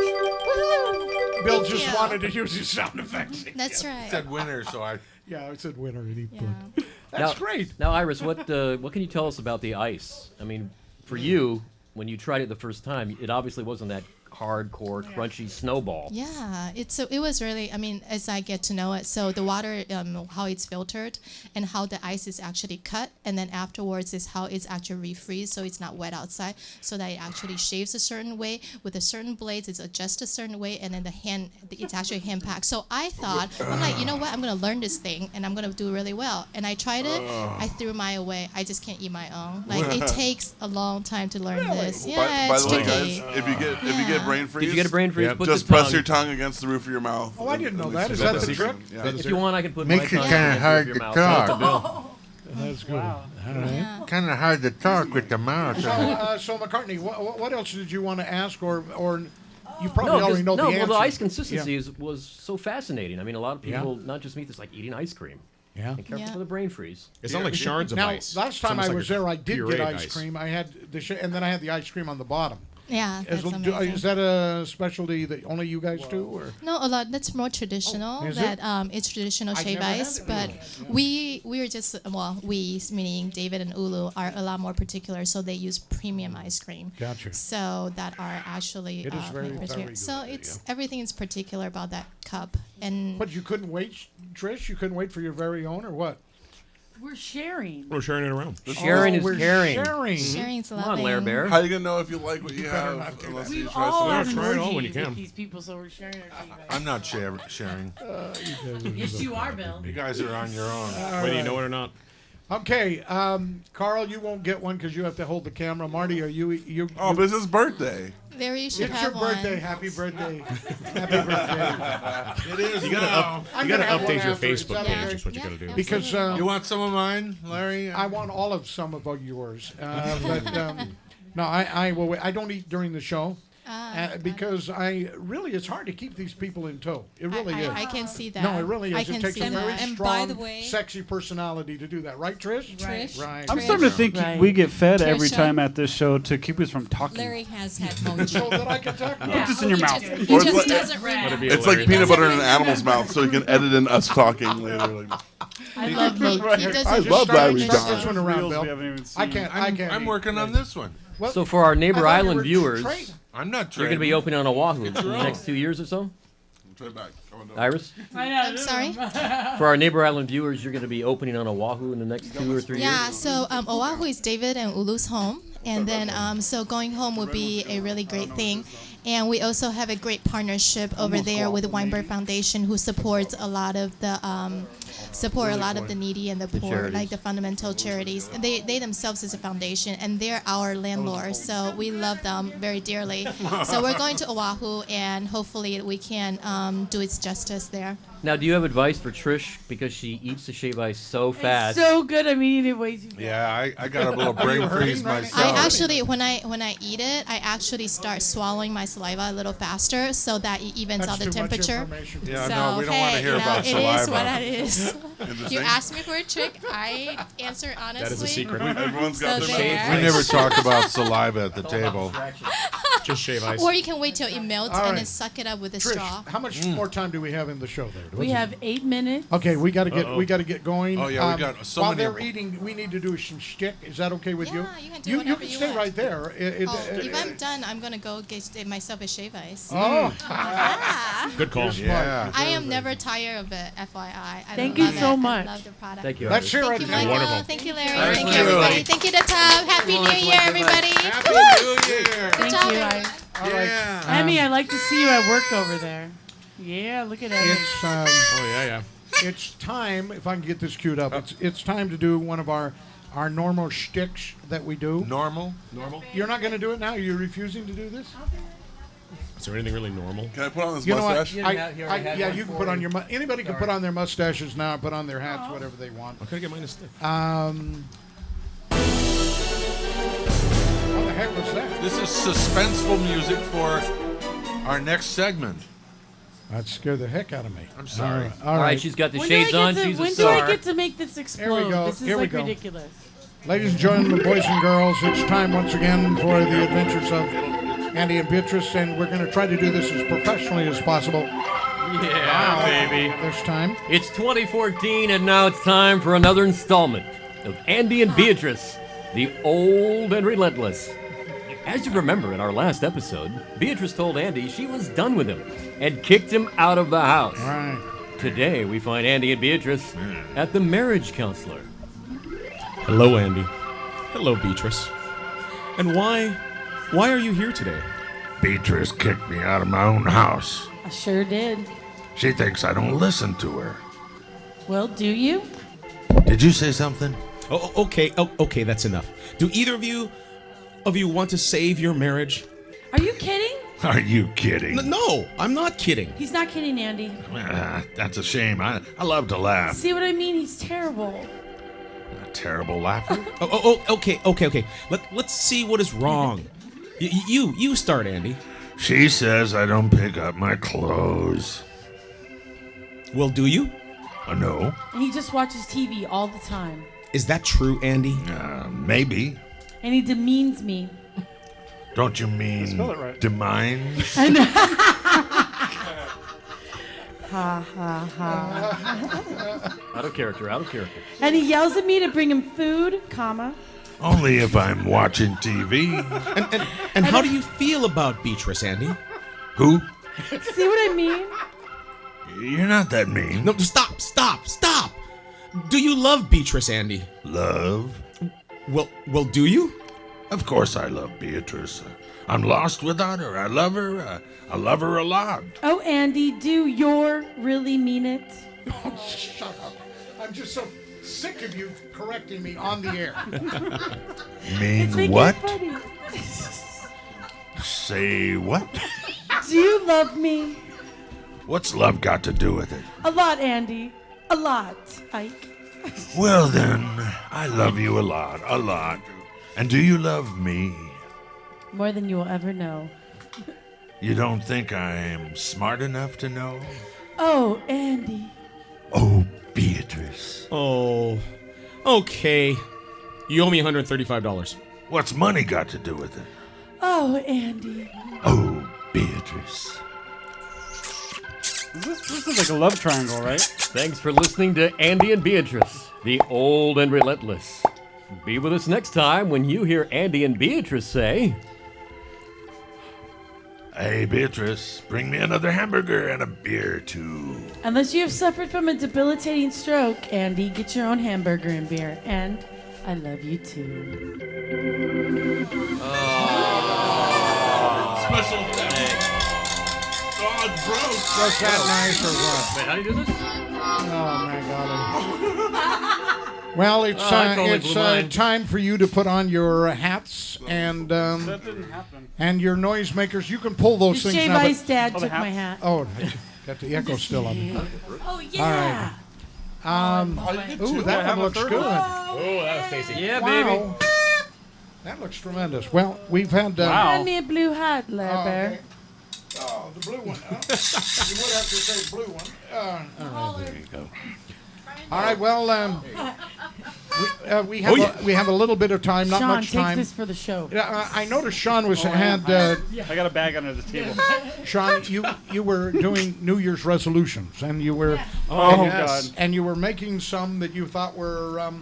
Bill Thank just you. wanted to use his sound effects. That's I right. said winners, so I. Yeah, I said winner. And he Yeah. put. That's Now- great. Now, Iris, what can you tell us about the ice? I mean, for you, when you tried it the first time, it obviously wasn't that hardcore, crunchy snowball. Yeah, it was really. I mean, as I get to know it, so the water, how it's filtered, and how the ice is actually cut, and then afterwards is how it's actually refreezed, so it's not wet outside, so that it actually shaves a certain way with a certain blades. It's adjusted a certain way, and then it's actually hand packed. So I thought, I'm like, you know what? I'm gonna learn this thing, and I'm gonna do really well. And I tried it. I threw mine away. I just can't eat my own. Like it takes a long time to learn this. Yeah, by it's the way, tricky. guys, if you get brain freeze, Did you get a brain freeze? Yep. Put just the press tongue. your tongue against the roof of your mouth. Oh, I didn't know At that. least Is you that know the trick? Yeah. If you want, I can put Makes my it tongue kinda against the hard roof of to your mouth. talk. That's a bill. That's good. Wow. All right. Yeah. Kind of hard to talk with the mouth. So McCartney, what else did you want to ask, or you probably No, already know the answer? well, the ice consistency Yeah. was so fascinating. I mean, a lot of people, not just me, it's like eating ice cream. Yeah. And careful Yeah. for the brain freeze. It's not like shards of Now, ice. last It's time I almost like was a there, I did pureed get ice cream. I had and then I had the ice cream on the bottom. Yeah, that's amazing. Is that a specialty that only you guys do, or? No, a lot. That's more traditional. is that it? It's traditional I've shave never had ice, it. but we are just we meaning David and Ulu are a lot more particular, so they use premium ice cream. Gotcha. So that are actually It is very, made very so good, it's everything is particular about that cup and. But you couldn't wait, Trish. You couldn't wait for your very own, or what? We're sharing. We're sharing it around. Sharing is we're caring. Sharing. Sharing's Come on, loving. Lair Bear. How are you gonna know if you like what you better have not do unless that. you We've try all something? had try it all when orgies you can. with these people, so we're sharing our shave ice. I'm not sharing. Yes, you are, Bill. You guys are on your own. Whether you know it or not. Okay, Carl, you won't get one because you have to hold the camera. Marty, are you? Oh, but it's his birthday. Larry, you should It's have your birthday. one. Happy birthday. Happy birthday. It is. You gotta I'm you gotta gonna have one update your after. Is Facebook that page. okay? Is what you gotta do. Because You want some of mine, Larry? I want all of some of yours. But no, I will. I don't eat during the show. Because it's hard to keep these people in tow. It really is. I can see that. No, it really is. I It can takes see a very that. And strong, by the way- sexy personality to do that. Right, Trish? Trish. Right. I'm starting to think Right. we get fed every Trisha. time at this show to keep us from talking. Larry has had mojo. So that I can talk. Put this in your mouth. He Or it's just like- doesn't Let it be It's like hilarious. peanut butter in an animal's mouth, so you can edit in us talking later. Like, I love He doesn't I love Larry Start John. this one around, Reels Bill. we haven't even I seen. can't. I'm working on this one. Well, So for our I Neighbor thought you Island were viewers, trading. I'm not you're trading. going to be opening on Oahu in the wrong. next 2 years or so? Try it back. Come on, no. Iris? I know. I'm sorry? For our Neighbor Island viewers, you're going to be opening on Oahu in the next 2 or 3 years? Yeah, so Oahu is David and Ulu's home. And then, so going home would be a really great thing. And we also have a great partnership over there with Weinberg Foundation, who supports a lot of the needy and the poor, charities. like the fundamental charities. And they themselves is a foundation, and they're our landlords, so we love them very dearly. So we're going to Oahu, and hopefully we can do its justice there. Now, do you have advice for Trish? Because she eats the shave ice so fast. It's so good. I'm eating it way too fast. Yeah, I got a little brain freeze myself. I actually, when I eat it, I actually start swallowing my saliva a little faster so that it evens That's out the too much temperature. information. Yeah, So, no, we don't want to hey, hear you know, about it saliva. is what it is. Interesting. You asked me for a trick, I answer honestly. That is a secret. Everyone's got So their there. mouth. We never talk about saliva at the table. Just shave ice. Or you can wait till it melts All and right. then suck it up with a Trish, straw. how much more time do we have in the show there? We have 8 minutes. Okay, we got to get going. Oh, yeah, we got so while many- they're eating, we need to do some shtick. Is that okay with you? Yeah, you can do You whatever can you stay want. right there. If I'm done, I'm gonna go get myself a shave ice. Oh, Good call. Yeah. I am never tired of it, FYI. Thank you love so it. much. I love the product. Thank you. let's Iris. hear Thank it. you, Michael. Wonderful. Thank you, Larry. Thank Thank you. you, everybody. Thank you, the Tub. Happy New Year, everybody. Happy New Year. Good Thank job, you. everybody. Yeah. Emmy, I'd like to see you at work over there. Yeah, look at Emmy. It's Oh, yeah. it's time. If I can get this queued up, it's time to do one of our normal shticks that we do. Normal? You're not going to do it now. You're refusing to do this. Is there anything really normal? Can I put on this You know what? mustache? Yeah, you can put on your. Anybody can put on their mustaches now. Put on their hats, whatever they want. I could get mine to stick. What the heck was that? This is suspenseful music for our next segment. That scared the heck out of me. I'm sorry. All All right, right, she's got the When shades on. do She's a I star. get to make this explode? go. This is Here we like go. ridiculous. ladies and gentlemen, boys and girls, it's time once again for the adventures of Andy and Beatrice, and we're going to try to do this as professionally as possible. Yeah, baby. This time. It's 2014, and now it's time for another installment of Andy and Beatrice, the old and relentless. As you remember in our last episode, Beatrice told Andy she was done with him and kicked him out of the house. Right. Today, we find Andy and Beatrice at the marriage counselor. Hello, Andy. Hello, Beatrice. And why are you here today? Beatrice kicked me out of my own house. I sure did. She thinks I don't listen to her. Well, do you? Did you say something? Oh, okay. Oh, okay, that's enough. Do either of you want to save your marriage? Are you kidding? Are you kidding? No, I'm not kidding. He's not kidding, Andy. That's a shame. I love to laugh. See what I mean? He's terrible. A terrible laugher. Okay. Let's see what is wrong. You start, Andy. She says I don't pick up my clothes. Well, do you? No. And he just watches TV all the time. Is that true, Andy? Maybe. And he demeans me. Don't you mean Spell it right. demines? I know. Ha ha ha. Out of character. And he yells at me to bring him food, comma. Only if I'm watching TV. And how do you feel about Beatrice, Andy? Who? See what I mean? You're not that mean. No, stop. Do you love Beatrice, Andy? Love? Well, do you? Of course I love Beatrice. I'm lost without her. I love her. I love her a lot. Oh, Andy, do you really mean it? Oh, shut up. I'm just so sick of you correcting me on the air. Mean what? Say what? Do you love me? What's love got to do with it? A lot, Andy. A lot, Ike. Well then, I love you a lot, a lot. And do you love me? More than you will ever know. You don't think I'm smart enough to know? Oh, Andy. Oh, Beatrice. Oh, okay. You owe me $135. What's money got to do with it? Oh, Andy. Oh, Beatrice. This is like a love triangle, right? Thanks for listening to Andy and Beatrice, the old and relentless. Be with us next time when you hear Andy and Beatrice say, Hey, Beatrice, bring me another hamburger and a beer, too. Unless you have suffered from a debilitating stroke, Andy, get your own hamburger and beer. And I love you too. Special thanks. Oh, gross. Was that nice or what? Wait, how do you do this? Oh, my God. Well, it's time for you to put on your hats and That didn't happen. and your noisemakers. You can pull those things Shave now. Ice Dad took my hat. Oh, got the echo still on me. Oh, yeah. All right. Ooh, that one looks good. Oh, that was tasty. Yeah, Wow. That looks tremendous. Well, we've had... Hand me a blue hat, Leber. Oh, the blue one. You would have to say blue one. All right, there you go. All right, well, we have a little bit of time, not Shaun, much time. take this for the show. I noticed Shaun was I got a bag under the table. Shaun, you were doing New Year's resolutions, and you were God. and you were making some that you thought were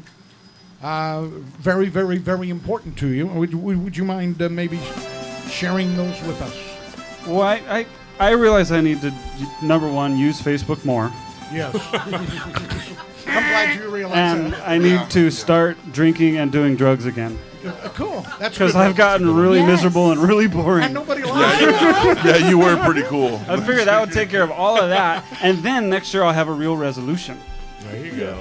very, very, very important to you. Would you mind maybe sharing those with us? Well, I realize I need to, number one, use Facebook more. Yes. I'm glad you realize And that. I need to start drinking and doing drugs again. Cool. That's Because good. I've gotten really miserable and really boring. And nobody likes Yeah, you were pretty cool. I figured that would take care of all of that. And then next year I'll have a real resolution. There you go.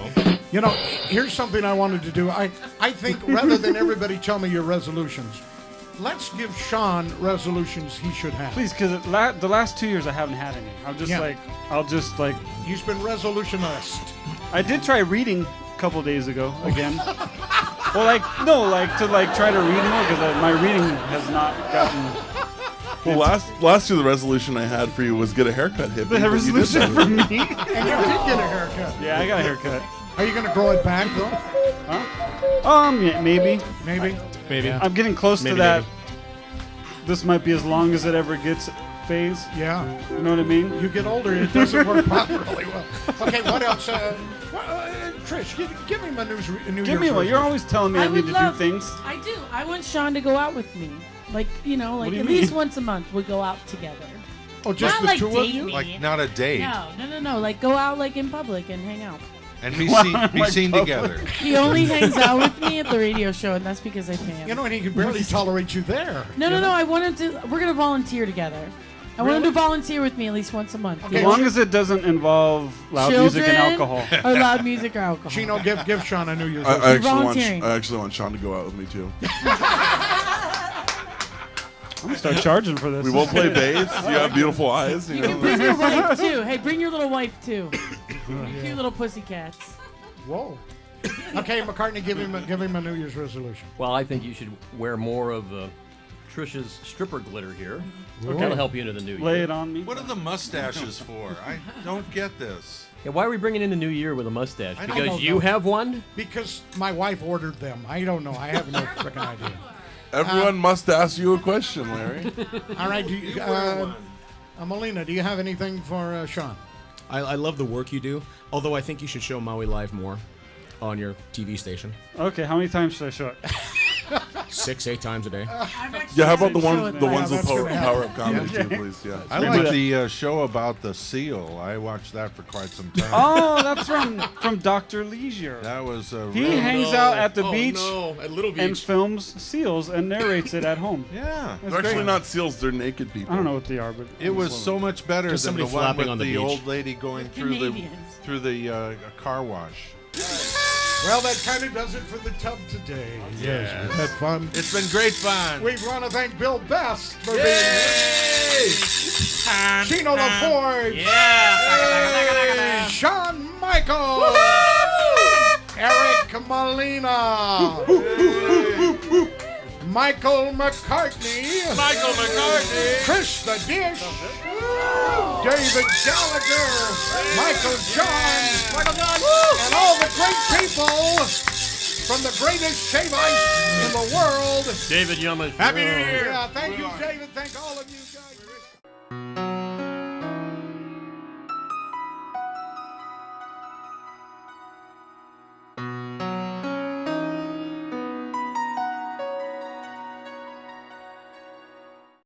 You know, here's something I wanted to do. I think rather than everybody tell me your resolutions, let's give Shaun resolutions he should have. Please, because the last 2 years I haven't had any. I'll just He's been resolutionist. I did try reading a couple days ago again. Well, to try to read more because my reading has not gotten. Well, last year the resolution I had for you was get a haircut, hippie. The resolution for me. And you did get a haircut. Yeah, I got a haircut. Are you going to grow it back, though? Huh? Yeah, maybe. Maybe. I'm getting close to that. This might be as long as it ever gets phase. Yeah. You know what I mean? You get older, it doesn't work out really well. Okay, what else? Trish, give me my New Year's Give me one. You're always telling me I need to do things. I do. I want Shaun to go out with me. Like, What do you at mean? least once a month we go out together. Oh, just Not the like two of date you? me. Like not a date. No. Like go out like in public and hang out. And be seen together. He only hangs out with me at the radio show, and that's because I pay him. You know, and he can barely tolerate you there. No. I want him to. We're gonna volunteer together. I want him to volunteer with me at least once a month. As long as it doesn't involve loud music and alcohol. Or loud music or alcohol. Chino, give Shaun a New Year's I resolution. actually want Shaun to go out with me too. I'm gonna start charging for this. We won't play bass. You have beautiful eyes. You can bring your wife too. Hey, bring your little wife too. Cute little pussycats. Whoa. Okay, McCartney, give him a New Year's resolution. Well, I think you should wear more of Trish's stripper glitter here. Okay. That'll help you into the new year. Lay it on me. What are the mustaches for? I don't get this. Yeah, why are we bringing in the new year with a mustache? I Because don't you know. have one? Because my wife ordered them. I don't know. I have no freaking idea. Everyone must ask you a question, Larry. All right, Molina, do you have anything for Shaun? I love the work you do, although I think you should show Maui Live more on your TV station. Okay, how many times should I show it? 6-8 times a day. Yeah, how about the ones with Power Up Comedy too, please? Yeah. I like the show about the seal. I watched that for quite some time. Oh, that's from Dr. Leisure. That was He hangs out at the beach, at Little Beach, and films seals and narrates it at home. Yeah, They're actually not seals; they're naked people. I don't know what they are, but it was so much better Just than the somebody one flapping with on the the beach. old lady going through the car wash. Well, that kind of does it for the tub today. Yes, we've had fun. It's been great fun. We want to thank Bill Best for being here. Chino LaForge. Yeah. Shaun Michael. Eric Molina. Michael McCartney. Trish da Dish. David Gallagher. Michael John. And all the great people from the greatest shave ice in the world. David Yummer. Happy New Year. Yeah, thank you, David. Thank all of you guys.